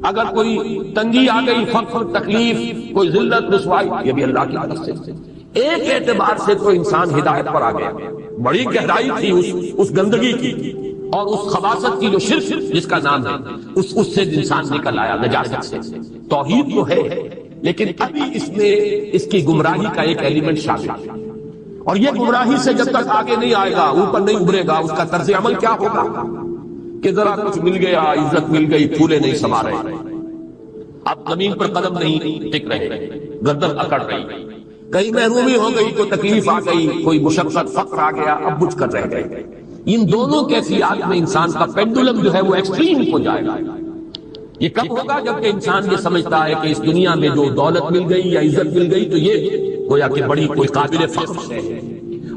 اگر کوئی تنگی آ گئی، فقر، تکلیف، کوئی ذلت، رسوائی، یہ بھی اللہ کی طرف سے. ایک اعتبار سے تو انسان ہدایت پر آ گیا. بڑی گہرائی تھی اس گندگی کی اور اس خباثت کی جو شرک جس کا نام ہے، اس سے انسان نکل آیا، نجاست سے. توحید تو ہے لیکن ابھی اس میں اس کی گمراہی کا ایک ایلیمنٹ شامل ہے. اور یہ گمراہی سے جب تک آگے نہیں آئے گا، اوپر نہیں ابھرے گا، اس کا طرز عمل کیا ہوگا کہ ذرا کچھ مل گیا، عزت مل گئی، پھولے نہیں سما رہے، اب زمین پر قدم نہیں ٹک رہے، گردن اکڑ رہی، کہیں محرومی ہو گئی، کوئی تکلیف آ گئی، کوئی مشقت، فقر آ گیا، اب بجھ کر رہ گئے. ان دونوں کیفیات میں انسان کا پینڈولم جو ہے وہ ایکسٹریم ہو جائے گا. یہ کب ہوگا؟ جبکہ انسان یہ سمجھتا ہے کہ اس دنیا میں جو دولت مل گئی یا عزت مل گئی تو یہ گویا کہ بڑی کوئی قابل فخر ہے،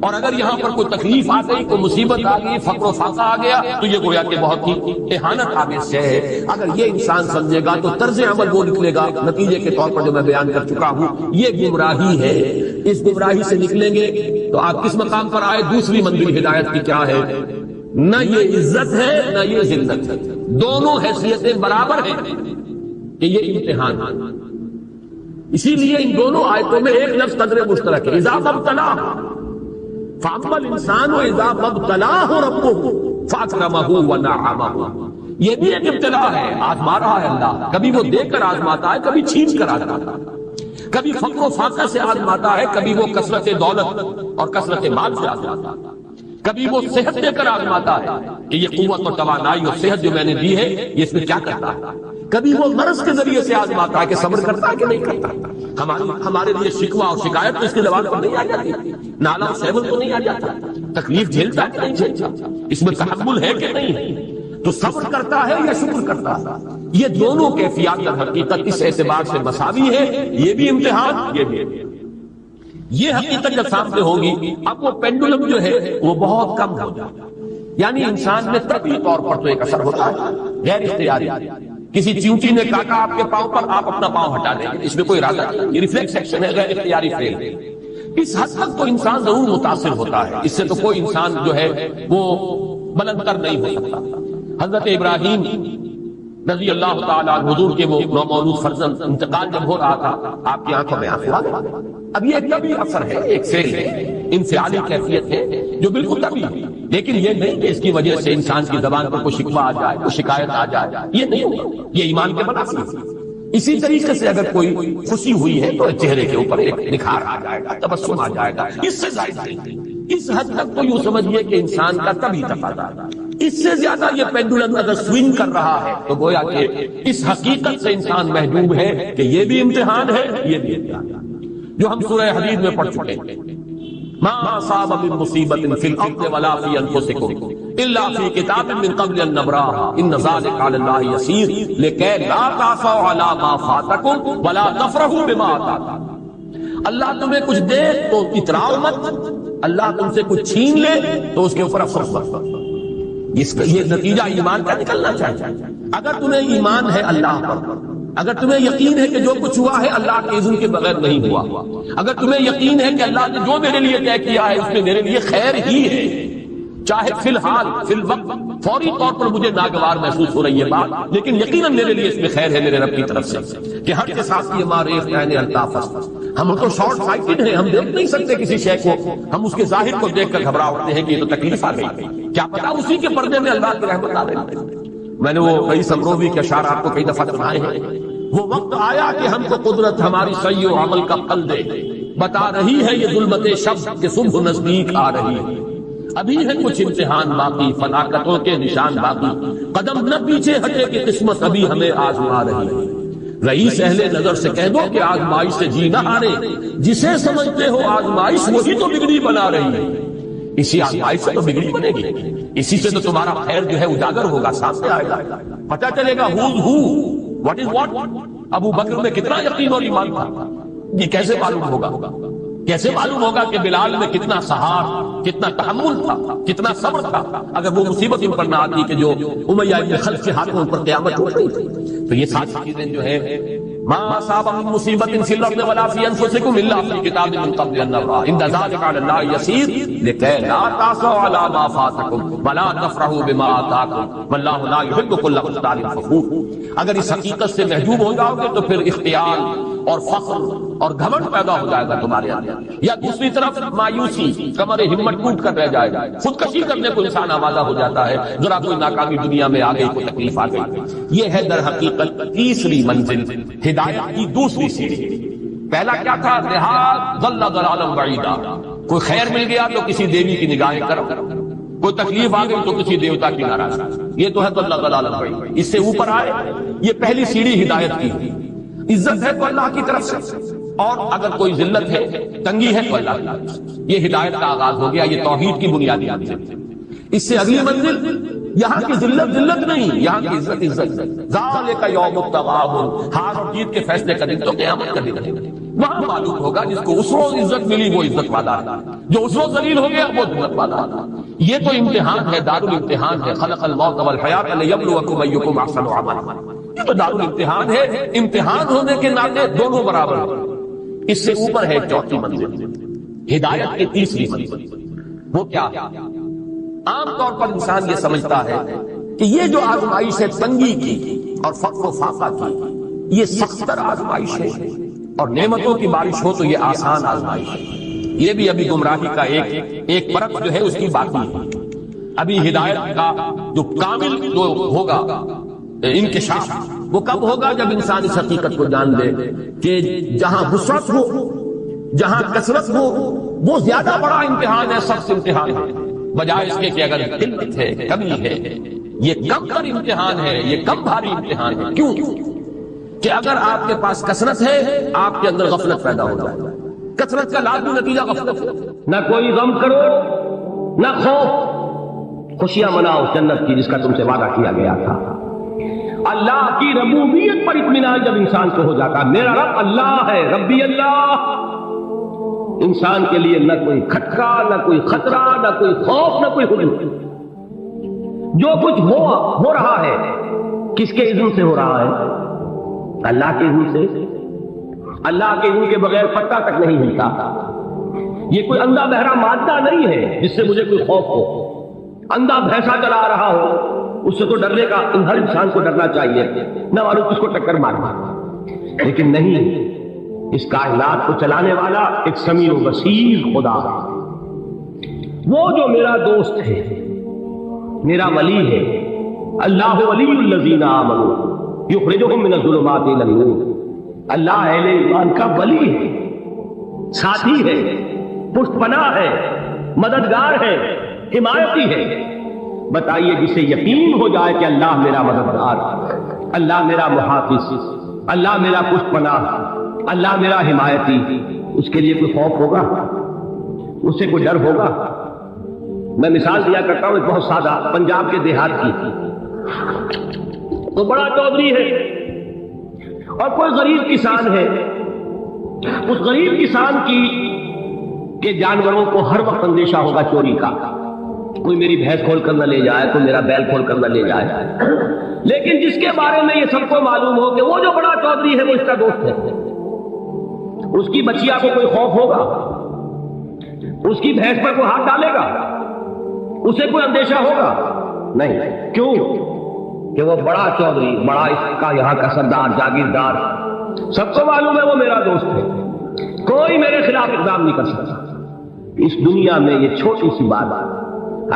اور اگر یہاں پر کوئی تکلیف آ گئی، کوئی مصیبت آ گئی، فقر و فاقہ آ گیا تو یہ گویا کہ بہت ہی اہانت آمیز ہے. اگر یہ انسان سمجھے گا تو طرز عمل وہ نکلے گا نتیجے کے طور پر جو میں بیان کر چکا ہوں. یہ گمراہی ہے. اس گمراہی سے نکلیں گے تو آپ کس مقام پر آئے؟ دوسری منزل ہدایت کی کیا ہے؟ نہ یہ عزت ہے نہ یہ ذلت ہے، دونوں حیثیتیں برابر ہیں کہ یہ امتحان. اسی لیے ان دونوں آیتوں میں ایک لفظ قدر مشترک ہے، اذا ابتلا. فَأَمَّا الْإِنسَانُ إِذَا مَا ابْتَلَاهُ رَبُّهُ فَأَكْرَمَهُ وَنَعَّمَهُ. یہ بھی ایک ابتلا ہے، آزما رہا ہے اللہ. کبھی وہ دے کر آزماتا ہے، کبھی چھین کر آزماتا ہے، کبھی فقر و فاقہ سے آزماتا ہے، کبھی وہ کثرت دولت اور کثرت مال سے آزماتا ہے، کبھی وہ صحت دے کر آزماتا ہے کہ یہ قوت اور توانائی اور صحت جو میں نے دی ہے یہ اس میں کیا کرتا ہے، کبھی وہ مرض کے ذریعے سے آزماتا ہے کہ صبر کرتا ہے کہ نہیں کرتا. ہمارے لیے شکوہ اور شکایت تو اس کی زبان پر نہیں آ جاتی، نالا اور سیبل تو نہیں آ جاتا، تکلیف جھیلتا کہ نہیں جھیلتا، اس میں تحمل ہے کہ نہیں ہے، تو صبر کرتا ہے یا شکر کرتا ہے. یہ دونوں کیفیات در حقیقت اس اعتبار سے مساوی ہے، یہ بھی امتحان، یہ بھی امتحان. یہ حقیقت جب سامنے ہوگی اب وہ پینڈولم جو ہے وہ بہت کم ہو جائے. یعنی انسان میں طبعی طور پر تو ایک اثر ہوتا ہے غیر اختیاری. کسی چیونٹی نے کاٹا آپ کے پاؤں پر، آپ اپنا پاؤں ہٹا دیں گے، اس میں کوئی ارادہ نہیں، یہ ریفلیکس ایکشن ہے، غیر اختیاری فیل. اس حد تک تو انسان ضرور متاثر ہوتا ہے، اس سے تو کوئی انسان جو ہے وہ بلند تر نہیں ہو سکتا. حضرت ابراہیم رضی اللہ تعالیٰ حضور کے وہ نومولود فرزند انتقال جب ہو رہا تھا، آپ کی آنکھوں میں آنسو آ گئے. اب یہ ایک طبعی اثر ہے، ایک فعل ہے، انفعالی کیفیت ہے جو بالکل طبعی ہے، لیکن یہ نہیں کہ اس کی وجہ سے انسان کی زبان پر کوئی شکوہ آ جائے، کوئی شکایت آ جائے، یہ نہیں ہوگا، یہ ایمان کے منافی ہے. اسی طریقے سے اگر کوئی خوشی ہوئی ہے تو چہرے کے اوپر ایک نکھار آ جائے گا، تبسم آ جائے گا، اس سے زائد نہیں. اس حد تک تو یوں سمجھیے کہ انسان کا طبعی تقاضا. اس سے زیادہ یہ پینڈولم اگر سوئنگ کر رہا ہے تو گویا کہ اس حقیقت سے انسان محجوب ہے کہ یہ بھی امتحان ہے، یہ بھی امتحان ہے، جو ہم سورہ حدید میں پڑھ چکے ہیں. ما اصاب من مصیبت فی الارض ولا فی انفسکم الا فی کتاب من قبل ان نبراها ان ذلک علی اللہ یسیر لکی لا تعصوا علی ما فاتکم ولا تفرحوا بما آتاکم. اللہ تمہیں کچھ دے تو اتراؤ مت، اللہ تم سے کچھ چھین لے تو اس کے اوپر افسوس مت. یہ نتیجہ ایمان کا نکلنا چاہیے. اگر تمہیں ایمان ہے اللہ پر، اگر تمہیں یقین ہے کہ جو کچھ ہوا ہے اللہ کے اذن کے بغیر نہیں ہوا، اگر تمہیں یقین ہے کہ اللہ نے جو میرے لیے طے کیا ہے اس میں میرے لیے خیر ہی ہے، چاہے فی الحال فی الوقت فوری طور پر مجھے ناگوار محسوس ہو رہی ہے بات، لیکن یقیناً میرے لیے اس میں خیر ہے میرے رب کی طرف سے کہ ہر کے ساتھ یہ ہمارے عین الطاف. ہم تو شارٹ سائٹڈ ہیں، ہم دیکھ نہیں سکتے کسی شے کو، ہم اس کے ظاہر کو دیکھ کر گھبرا اٹھتے ہیں کہ یہ تو تکلیف آ گئی، کیا پتا اسی کے پردے میں اللہ کی رحمت آ رہی. میں نے وہ رئیس امروی کے اشعار آپ کو کئی دفعہ سنائے ہیں. وہ وقت آیا کہ ہم کو قدرت ہماری سعی و عمل کا پھل دے، بتا رہی ہے یہ ظلمت شب کہ صبح نزدیک آ رہی ہے. ابھی ہے کچھ امتحان باقی، فلاکتوں کے نشان باقی، قدم نہ پیچھے ہٹے کہ قسمت ابھی ہمیں آزما رہی ہے. رئیس اہل نظر سے کہہ دو کہ آزمائش سے جی نہ ہارے، جسے سمجھتے ہو آزمائش وہی تو بگڑی بنا رہی ہے. اسی آزمائش سے تو بگڑی بنے گی، اسی سے تو تمہارا خیر جو ہے اجاگر ہوگا، سامنے آئے گا، پتہ چلے گا who's who, what is what. ابو بکر میں کتنا یقین اور ایمان تھا، یہ کیسے معلوم ہوگا؟ کیسے معلوم ہوگا کہ بلال میں کتنا سہار، کتنا تحمل تھا، کتنا صبر تھا، اگر وہ مصیبت ان پر نہ آتی کہ جو امیہ ابن خلف کے ہاتھوں پر قیامت ہو رہی تھی. تو یہ ساری چیزیں جو ہے ما اصاب من مصیبت فی الارض ولا فی انفسکم الا فی کتاب من قبل ان نبرأ ان ذلک علی اللہ یسیر لکی لا تعصوا علی ما فاتکم ولا تفرحوا بما آتاکم واللہ لا یحب کل مختال فخور. اگر اس حقیقت سے محجوب ہو جاؤ گے تو پھر اختیار اور فخر اور گھمنڈ پیدا ہو جائے گا تمہارے اندر، یا دوسری طرف مایوسی، کمر ہمت ٹوٹ کر رہ جائے گا، خودکشی کرنے کو انسان آمادہ ہو جاتا ہے ذرا کوئی ناکامی دنیا میں آ گئی، کوئی تکلیف آ گئی. یہ ہے در حقیقت تیسری منزل، ہدایت کی دوسری سیڑھی. پہلا کیا تھا؟ لحاظ ضل ضلالا بعیدا، کوئی خیر مل گیا تو کسی دیوی کی نگاہیں کرو، کوئی تکلیف آ گئی تو کسی دیوتا کی ناراضگی، یہ تو ہے ضل ضلالا بعیدا. اس سے اوپر آئے، یہ پہلی سیڑھی ہدایت کی. عزت ہے تو اللہ کی طرف سے، اور اگر کوئی ذلت ہے، تنگی ہے تو اللہ کی طرف سے. یہ ہدایت کا آغاز ہو گیا، یہ توحید کی بنیادی منزل. اس سے اگلی منزل، یہاں کی ذلت ذلت نہیں، یہاں کی عزت عزت. ذالک یوم التغابن، ہار اور جیت کے فیصلے کا دن تو قیامت کا دن ہے. وہاں معلوم ہوگا جس کو اس روز عزت ملی وہ عزت والا ہے، جو اس روز ذلیل ہو گیا وہ ذلت والا ہے. یہ تو امتحان ہے، دارالامتحان ہے. خلق الموت والحیات لیبلوکم ایکم احسن عملا. یہ تو دارالامتحان ہے. امتحان ہونے کے ناطے دونوں برابر ہیں. اس سے اوپر ہے چوتھی منزل، ہدایت کی تیسری منزل. وہ کیا؟ عام طور پر انسان یہ سمجھتا ہے کہ یہ جو آزمائش ہے تنگی کی اور فقر و فاقہ کی، یہ سخت تر آزمائش ہے، اور نعمتوں کی بارش ہو تو یہ آسان آزمائش ہے. یہ بھی ابھی گمراہی کا ایک پرت جو ہے اس کی باقی ہے. ابھی ہدایت کا جو کامل جو ہوگا انکشاف وہ کب ہوگا؟ جب انسان اس حقیقت کو جان لے کہ جہاں وسعت ہو، جہاں کثرت ہو، وہ زیادہ بڑا امتحان ہے، سخت امتحان ہے، بجائے اس کے کہ اگر قلت ہے، کمی ہے، یہ کم پر امتحان ہے، یہ کم بھاری امتحان ہے. کیوں کہ اگر آپ کے پاس کثرت ہے آپ کے اندر غفلت پیدا ہو جائے گا. کثرت کا لازمی نتیجہ غفلت ہے. نہ کوئی غم کرو نہ خوف، خوشیاں مناؤ جنت کی جس کا تم سے وعدہ کیا گیا تھا. اللہ کی ربوبیت پر اطمینان جب انسان کو ہو جاتا، میرا رب اللہ ہے، ربی اللہ، انسان کے لیے نہ کوئی کھٹکا، نہ کوئی خطرہ، نہ کوئی خوف، نہ کوئی حجم. جو کچھ ہو رہا ہے کس کے اذن سے ہو رہا ہے؟ اللہ کے اذن سے. اللہ کے اذن کے بغیر پتہ تک نہیں ہلتا. یہ کوئی اندھا بہرا مادہ نہیں ہے جس سے مجھے کوئی خوف ہو. اندھا بھینسا چلا رہا ہو اس سے تو ڈرنے کا ہر انسان کو ڈرنا چاہیے، نہ معلوم کس کو ٹکر مارنا. لیکن نہیں، اس کائنات کو چلانے والا ایک سمیع و بصیر خدا، وہ جو میرا دوست ہے، میرا ولی ہے. اللہ ولی الذین آمنوا یخرجہم من الظلمات الی النور. اللہ اہل ایمان کا ولی ہے، ساتھی ہے، پشت پناہ ہے، مددگار ہے، حمایتی ہے. بتائیے جسے یقین ہو جائے کہ اللہ میرا مددگار، اللہ میرا محافظ، اللہ میرا پشت پناہ، اللہ میرا حمایتی، اس کے لیے کوئی خوف ہوگا؟ اس سے کوئی ڈر ہوگا؟ میں مثال دیا کرتا ہوں ایک بہت سادہ، پنجاب کے دیہات کی. تو بڑا چودھری ہے اور کوئی غریب کسان ہے. اس غریب کسان کی کہ جانوروں کو ہر وقت اندیشہ ہوگا چوری کا، کوئی میری بھینس کھول کر نہ لے جائے، کوئی میرا بیل کھول کر نہ لے جائے. لیکن جس کے بارے میں یہ سب کو معلوم ہو کہ وہ جو بڑا چودھری ہے وہ اس کا دوست ہے، اس کی بچیا کو کوئی خوف ہوگا؟ اس کی بھینس پر کوئی ہاتھ ڈالے گا؟ اسے کوئی اندیشہ ہوگا؟ نہیں. کیوں کہ وہ بڑا چودھری، بڑا اس کا یہاں کا سردار، جاگیردار، سب کو معلوم ہے وہ میرا دوست ہے، کوئی میرے خلاف اقدام نہیں کر سکتا. اس دنیا میں یہ چھوٹی سی بات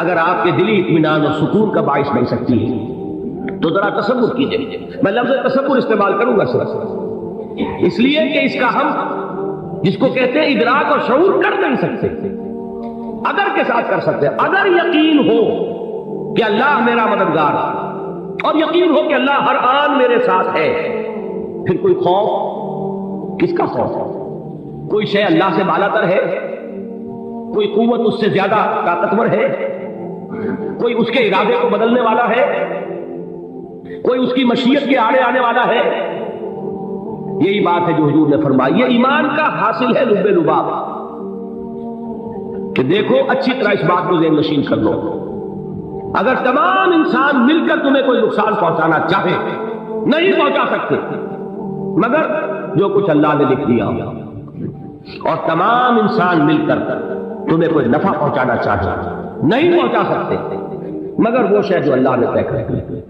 اگر آپ کے دلی اطمینان اور سکون کا باعث بن سکتی ہے تو ذرا تصور کیجئے. میں لفظ تصور استعمال کروں گا صرف اس لیے کہ اس کا ہم جس کو کہتے ہیں ادراک اور شعور کر نہیں سکتے. اگر کے ساتھ کر سکتے ہیں، اگر یقین ہو کہ اللہ میرا مددگار اور یقین ہو کہ اللہ ہر آن میرے ساتھ ہے، پھر کوئی خوف کس کا خوف ہے؟ کوئی شے اللہ سے بالا تر ہے؟ کوئی قوت اس سے زیادہ طاقتور ہے؟ کوئی اس کے ارادے کو بدلنے والا ہے؟ کوئی اس کی مشیت کے آڑے آنے والا ہے؟ یہی بات ہے جو حضور نے فرمائی. یہ ایمان کا حاصل ہے لب لباب کہ دیکھو اچھی طرح اس بات کو ذہن نشین کر لو. اگر تمام انسان مل کر تمہیں کوئی نقصان پہنچانا چاہے نہیں پہنچا سکتے، مگر جو کچھ اللہ نے لکھ دیا. اور تمام انسان مل کر تمہیں کوئی نفع پہنچانا چاہے نہیں پہنچا سکتے، مگر وہ شے جو اللہ نے طے کر دی.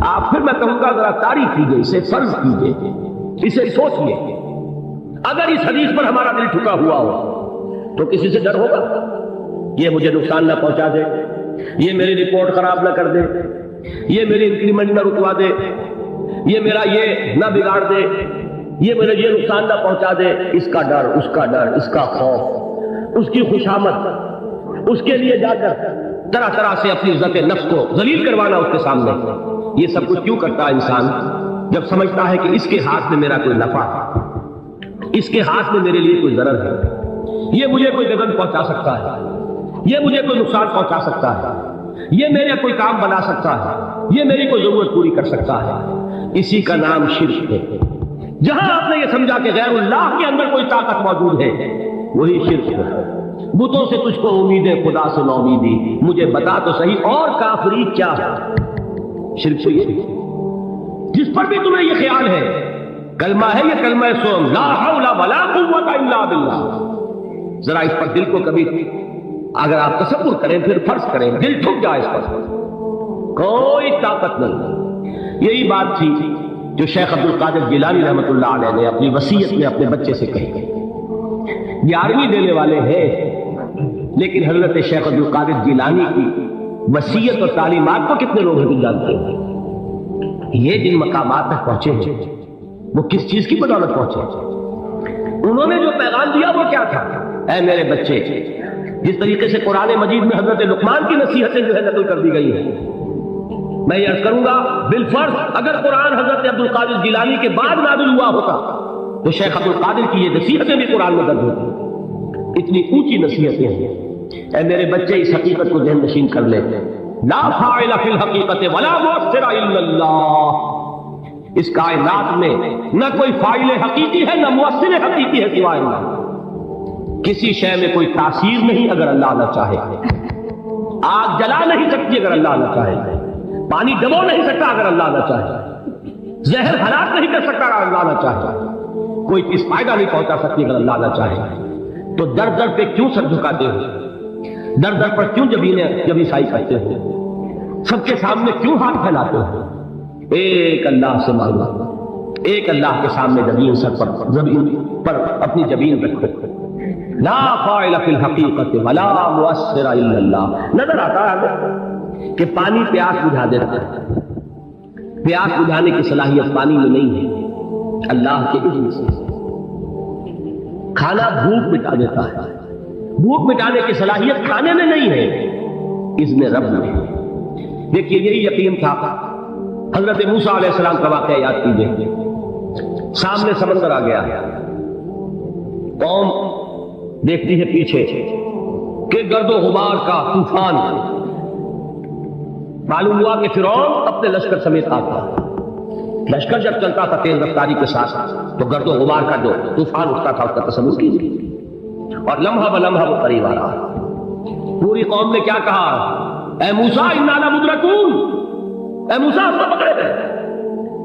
آپ پھر میں کہوں گا ذرا تعریف کیجیے، اسے فرض کیجیے، اسے سوچیے. اگر اس حدیث پر ہمارا دل ٹھکا ہوا ہو تو کسی سے ڈر ہوگا؟ یہ مجھے نقصان نہ پہنچا دے، یہ میری رپورٹ خراب نہ کر دے، یہ میری انکریمنٹ نہ رکوا دے، یہ میرا یہ نہ بگاڑ دے، یہ میرے یہ نقصان نہ پہنچا دے. اس کا ڈر، اس کا ڈر، اس کا خوف، اس کی خوشامد، اس کے لیے جا کر طرح طرح سے اپنی عزت نفس کو ذلیل کروانا اس کے سامنے. یہ سب کچھ کیوں کرتا ہے انسان؟ جب سمجھتا ہے کہ اس کے ہاتھ میں میرا کوئی نفع ہے، اس کے ہاتھ میں میرے لیے کوئی ضرر ہے، یہ مجھے کوئی گزن پہنچا سکتا ہے، یہ مجھے کوئی نقصان پہنچا سکتا ہے، یہ میرا کوئی کام بنا سکتا ہے، یہ میری کوئی ضرورت پوری کر سکتا ہے. اسی کا نام شرک ہے. جہاں آپ نے یہ سمجھا کہ غیر اللہ کے اندر کوئی طاقت موجود ہے وہی شرک ہے. بتوں سے تجھ کو امید ہے، خدا سے نو امیدی، مجھے بتا تو صحیح اور کافری کیا ہے؟ شرک سے یہ جس پر بھی تمہیں یہ خیال ہے کلمہ ہے، یہ کلمہ سوم لا حول ولا قوت الا باللہ. ذرا اس پر دل کو کبھی اگر آپ تصور کریں، پھر فرض کریں، دل ٹھک جائے اس پر، کوئی طاقت نہیں. یہی بات تھی جو شیخ عبد القادر جیلانی رحمۃ اللہ علیہ نے اپنی وصیت میں اپنے بچے سے کہی. 11ویں دینے والے ہیں، لیکن حضرت شیخ عبد القادر جیلانی کی وصیت اور تعلیمات کو کتنے لوگ نہیں جانتے ہیں؟ یہ جن مقامات تک پہنچے ہیں وہ کس چیز کی بدولت پہنچے؟ انہوں نے جو پیغام دیا وہ کیا تھا؟ اے میرے بچے، جس طریقے سے قرآن مجید میں حضرت لقمان کی نصیحتیں جو ہے نقل کر دی گئی ہیں، میں یہ عرض کروں گا بالفرض اگر قرآن حضرت عبد القادر جیلانی کے بعد نازل ہوا ہوتا تو شیخ عبد القادر کی یہ نصیحتیں بھی قرآن میں درج ہوتی۔ اتنی اونچی نصیحتیں ہیں۔ اے میرے بچے، اس حقیقت کو ذہن نشین کر لیں، لا فاعل فی الحقیقت ولا مؤثر الا اللہ۔ اس کائنات میں نہ کوئی فاعل حقیقی ہے نہ مؤثر حقیقی ہے سوائے اللہ۔ کسی شے میں کوئی تاثیر نہیں اگر اللہ نہ چاہے، آگ جلا نہیں سکتی اگر اللہ نہ چاہے، پانی ڈبو نہیں سکتا اگر اللہ نہ چاہے، زہر ہلاک نہیں کر سکتا اگر اللہ نہ چاہے، کوئی چیز فائدہ نہیں پہنچا سکتی اگر اللہ نہ چاہے۔ تو در در پہ کیوں سر جھکاتے ہو؟ در در پر کیوں جبیں سائی کرتے ہو؟ سب کے سامنے کیوں ہاتھ پھیلاتے ہو؟ ایک اللہ سے مانگا، ایک اللہ کے سامنے زمین پر اپنی جبین رکھو۔ لا فاعل فی الحقیقت ولا مؤثر الا اللہ۔ نظر آتا ہے کہ پانی پیاس بجھا دیتا ہے، پیاس بجھانے کی صلاحیت پانی میں نہیں ہے، اللہ کے اذن سے۔ کھانا بھوک مٹا دیتا ہے، بھوک مٹانے کی صلاحیت کھانے میں نہیں ہے، اذن رب میں۔ دیکھیے یہی یقین تھا حضرت موسیٰ علیہ السلام کا واقعہ یاد کیجیے۔ سامنے سمندر آ گیا، قوم دیکھتی ہے پیچھے کہ گرد و غبار کا طوفان۔ معلوم ہوا کہ فرعون اپنے لشکر سمیت آتا۔ لشکر جب چلتا تھا تیز رفتاری کے ساتھ تو گرد و غبار کا جو طوفان اٹھتا تھا اس کا تصور کیجیے، اور لمحہ بلمحہ وہ قریب آ رہا۔ پوری قوم نے کیا کہا؟ اے موسیٰ انا لمدرکون، اے موسیٰ ہم تو پکڑے گئے۔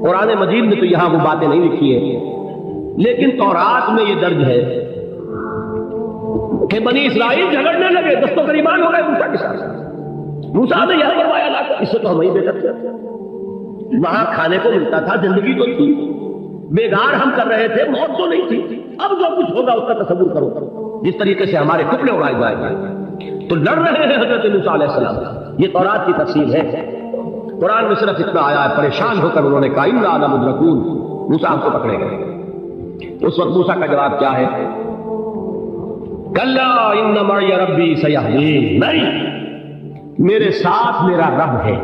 قرآن مجید میں تو یہاں وہ باتیں نہیں لکھی ہیں، لیکن تورات میں یہ درج ہے کہ بنی اسرائیل جھگڑنے لگے، دستوں قریبان ہو گئے موسیٰ کے ساتھ۔ موسیٰ نے یہ فرمایا لا، اس سے تو ہم ہی بہتر تھے، وہاں کھانے کو ملتا تھا، زندگی تو تھی، بیگار ہم کر رہے تھے، موت تو نہیں تھی۔ اب جو کچھ ہوگا اس کا تصور کرو، جس طریقے سے ہمارے ٹکڑے اڑائے جائیں گے۔ تو لڑ رہے ہیں حضرت موسیٰ علیہ السلام۔ یہ تورات کی تفصیل ہے، قرآن میں صرف اتنا آیا ہے، پریشان ہو کر انہوں نے کہا انا لمدرکون، موسیٰ ہم کو پکڑے گئے۔ اس وقت موسیٰ کا جواب کیا ہے؟ کلا ان معی ربی سیہدین، نہیں، میرے ساتھ میرا رب ہے،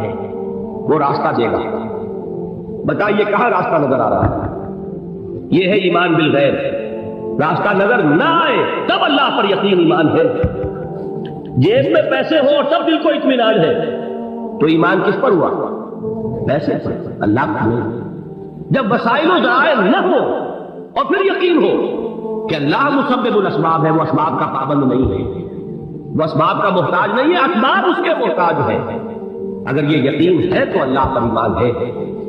وہ راستہ دے گا۔ بتائیے کہاں راستہ نظر آ رہا ہے؟ یہ ہے ایمان بالغیب۔ راستہ نظر نہ آئے تب اللہ پر یقین ایمان ہے، جیب میں پیسے ہو تب دل کو اطمینان ہے، تو ایمان کس پر ہوا؟ پیسے پر، اللہ پر نہیں۔ جب وسائل و ذرائع نہ ہو اور پھر یقین ہو کہ اللہ مسبب الاسباب ہے، وہ اسباب کا پابند نہیں ہے، وہ اسباب کا محتاج نہیں ہے، اسباب اس کے محتاج ہے۔ اگر یہ یقین ہے تو اللہ پر ایمان ہے،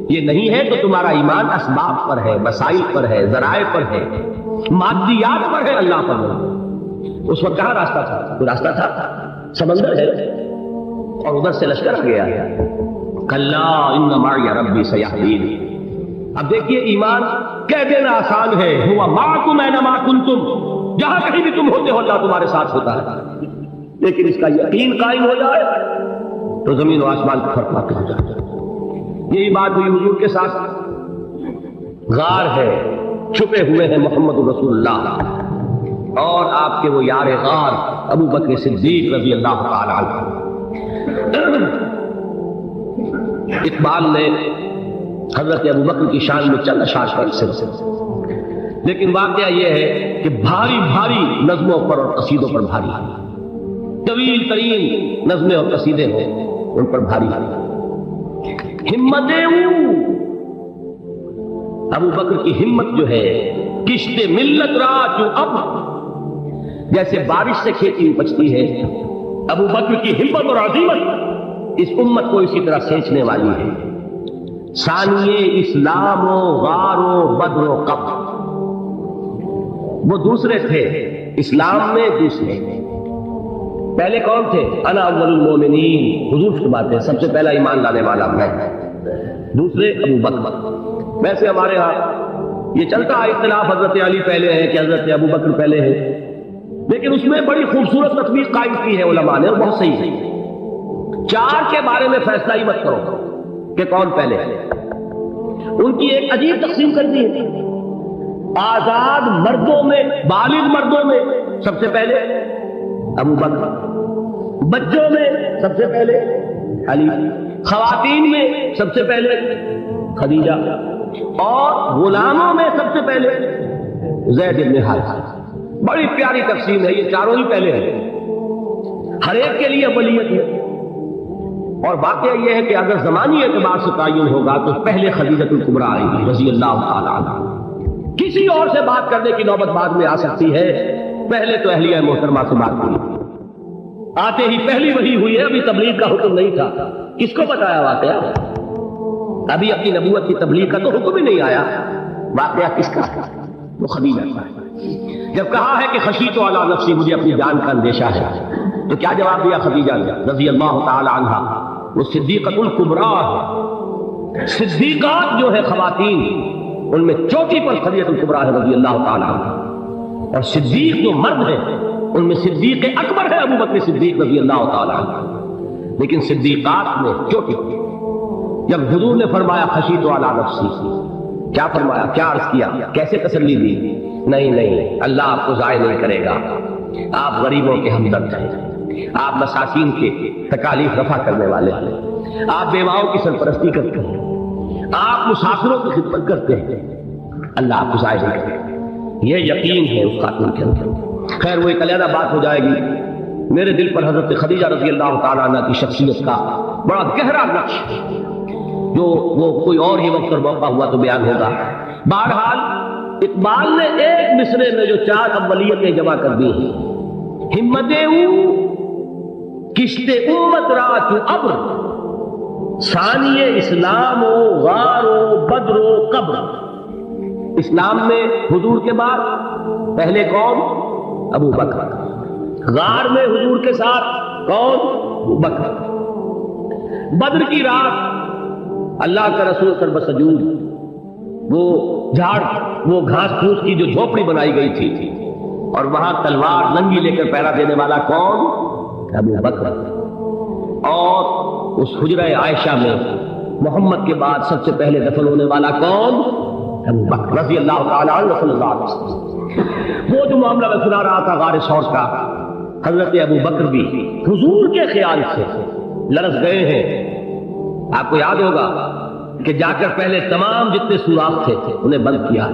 یہ نہیں ہے تو تمہارا ایمان اسباب پر ہے، وسائل پر ہے، ذرائع پر ہے، مادیات پر ہے، اللہ پر نہیں۔ اس وقت کہاں راستہ تھا؟ کوئی راستہ تھا؟ سمندر ہے اور ادھر سے لشکر آ گیا۔ کلا ان معی ربی سیہدین۔ اب دیکھیے ایمان کہہ دینا آسان ہے، ہوا معکم اینما کنتم، جہاں کہیں بھی تم ہوتے ہو اللہ تمہارے ساتھ ہوتا ہے، لیکن اس کا یقین قائم ہو جائے تو زمین و آسمان کا فرق واقع ہو جاتا ہے۔ یہی بات ہوئی حضور کے ساتھ۔ غار ہے، چھپے ہوئے ہیں محمد رسول اللہ اور آپ کے وہ یار غار ابو بکر صدیق رضی اللہ تعالی عنہ۔ اقبال نے حضرت ابو بکر کی شان میں چند اشعار پر سے، لیکن واقعہ یہ ہے کہ بھاری بھاری نظموں پر اور قصیدوں پر بھاری، طویل ترین نظمیں اور قصیدے ہوں ان پر بھاری ہمتیں۔ ابو بکر کی ہمت جو ہے، کشت ملت را جو اب جیسے بارش سے کھیتی اپجتی ہے، ابو بکر کی ہمت اور عظیمت اس امت کو اسی طرح سینچنے والی ہے۔ ثانیے اسلام و غار و بدر و قبر، وہ دوسرے تھے اسلام میں، دوسرے پہلے کون تھے؟ انا اول المومنین، حضور کی بات ہے، سب سے پہلا ایمان لانے والا میں، دوسرے ابو بکر۔ ویسے ہمارے ہاں یہ چلتا ہے اختلاف، حضرت علی پہلے ہیں کہ حضرت ابو بکر پہلے ہیں، لیکن اس میں بڑی خوبصورت تطبیق قائم کی ہے علماء نے، اور بہت صحیح ہے۔ 4 کے بارے میں فیصلہ ہی مت کرو کہ کون پہلے ہے، ان کی ایک عجیب تقسیم کر دی ہے۔ آزاد مردوں میں، بالغ مردوں میں سب سے پہلے ابو بکر، بچوں میں سب سے پہلے علی، خواتین میں سب سے پہلے خدیجہ، اور غلاموں میں سب سے پہلے زید بن حارثہ۔ بڑی پیاری تقسیم ہے، یہ چاروں ہی پہلے ہیں، ہر ایک کے لیے ولیت ہے۔ اور واقعہ یہ ہے کہ اگر زمانی اعتبار سے تعین ہوگا تو پہلے خدیجہ الکبریٰ آئے گی رضی اللہ تعالی عنہ، کسی اور سے بات کرنے کی نوبت بعد میں آ سکتی ہے، پہلے تو اہلیہ محترمہ سے بات ہوئی، آتے ہی پہلی وحی ہوئی ہے، ابھی تبلیغ کا حکم نہیں تھا۔ کس کو بتایا واقعہ؟ ابھی اپنی نبوت کی تبلیغ کا تو حکم ہی نہیں آیا، واقعہ کس کا ہے؟ وہ خدیجہ کا ہے۔ جب کہا ہے کہ خشیت علی نفسی، مجھے اپنی جان کا اندیشہ ہے، تو کیا جواب دیا خدیجہ نے رضی اللہ تعالی عنہ؟ وہ صدیقۃ الکبریٰ ہے، صدیقات جو ہے خواتین ان میں چوٹی پر خدیجہ الکبریٰ ہے رضی اللہ تعالی عنہ، اور صدیق جو مرد ہیں ان میں صدیق اکبر ہے ابو بکر صدیق رضی اللہ تعالی عنہ، لیکن صدیقات میں چوٹی پر۔ جب حضور نے فرمایا خشیت علی نفسی، کیا فرمایا، کیا عرض کیا، کیسے تسلی دی؟ نہیں نہیں، اللہ آپ کو ضائع نہیں کرے گا، آپ غریبوں کے ہمدرد ہیں، آپ مساکین کے تکالیف رفع کرنے والے ہیں، آپ بیواؤں کی سرپرستی کرتے ہیں، آپ مسافروں کی خدمت کرتے ہیں، اللہ آپ کو ضائع نہیں کرے گا، یہ یقین ہے اس خاتون کے اندر۔ خیر وہ ایک علیحدہ بات ہو جائے گی۔ میرے دل پر حضرت خدیجہ رضی اللہ تعالیٰ عنہ کی شخصیت کا بڑا گہرا نقش، جو وہ کوئی اور ہی وقت اور موقع ہوا تو بیان ہوگا۔ بہرحال اقبال نے ایک مصرے میں جو 4 اولیتیں جمع کر دی ہیں، ہمت کشت امت را چو ابر، ثانی اسلام و غار و بدر و قبر۔ اسلام میں حضور کے بعد پہلے کون؟ ابو بکر۔ غار میں حضور کے ساتھ کون؟ ابو بکر۔ بدر کی رات اللہ کا رسول سرب سجود، وہ جھاڑ، وہ گھاس پھوس کی جو جھوپڑی بنائی گئی تھی، اور وہاں تلوار ننگی لے کر پہرا دینے والا کون؟ ابو بکر۔ اور اس حجرہ عائشہ میں محمد کے بعد سب سے پہلے دفن ہونے والا کون؟ ابو بکر رضی اللہ تعالی عنہ صلی اللہ علیہ وسلم۔ وہ جو معاملہ میں سنا رہا تھا غار ثور کا، حضرت ابو بکر بھی حضور کے خیال سے لرز گئے ہیں۔ آپ کو یاد ہوگا کہ جا کر پہلے تمام جتنے سوراخ تھے انہیں بند کیا،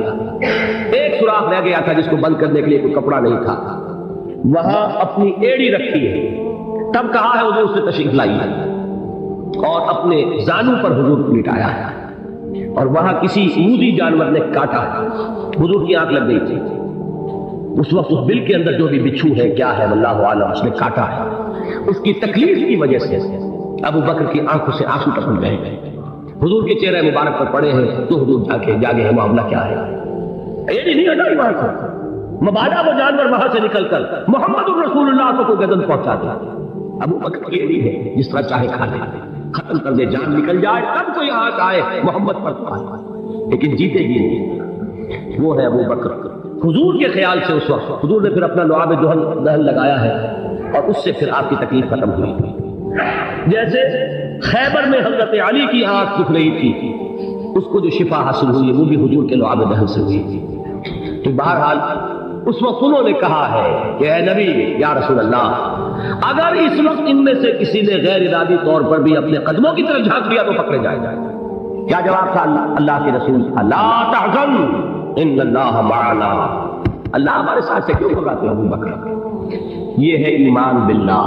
ایک سوراخ رہ گیا تھا جس کو بند کرنے کے لیے کوئی کپڑا نہیں تھا، وہاں اپنی ایڑی رکھی ہے، تب کہا ہے حضور سے تشریف لائیے، اور اپنے زانو پر حضور کو لٹایا ہے، اور وہاں کسی موذی جانور نے کاٹا، حضور کی آنکھ لگ گئی تھی، اس وقت اس بل کے اندر جو بھی بچھو ہے کیا ہے واللہ عالم، اس نے کاٹا ہے، اس کی تکلیف کی وجہ سے ابو بکر کی آنکھوں سے آنسو ٹپک گئے، حضور کے چہرے مبارک پر پڑے ہیں، تو حضور جاگے ہیں، معاملہ کیا ہے؟ ایڑی نہیں ہٹائی وہاں سے، مبادا وہ جانور وہاں سے نکل کر محمد الرسول اللہ کو کوئی گردن پہنچا دیا۔ ابو بکر کی ایڑی ہے، جس طرح چاہے کھا لے، ختم کر دے، جان نکل جائے تب تو یہاں آئے محمد پر آئے، لیکن جیتے گی نہیں۔ وہ ہے ابو بکر حضور کے خیال سے۔ اس وقت حضور نے پھر اپنا لعاب دہن لگایا ہے، اور اس سے پھر آپ کی تکلیف ختم ہوئی۔ جیسے خیبر میں حضرت علی کی آنکھ دکھ رہی تھی، اس کو جو شفا حاصل ہوئی وہ بھی حضور کے لعاب دہن سے ہوئی تھی۔ تو بہرحال اس وقت انہوں نے کہا ہے کہ اے نبی یا رسول اللہ، اگر اس وقت ان میں سے کسی نے غیر ارادی طور پر بھی اپنے قدموں کی طرف جھانک لیا تو پکڑے جائے۔ کیا جواب تھا اللہ کے رسول؟ لا تحزن ان اللہ معنا، اللہ ہمارے ساتھ سے کیوں بھگاتے ابو بکر؟ یہ ہے ایمان باللہ،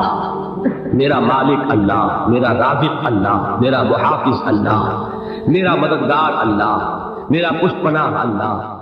میرا مالک اللہ، میرا رازق اللہ، میرا محافظ اللہ، میرا مددگار اللہ، میرا پشت پناہ اللہ،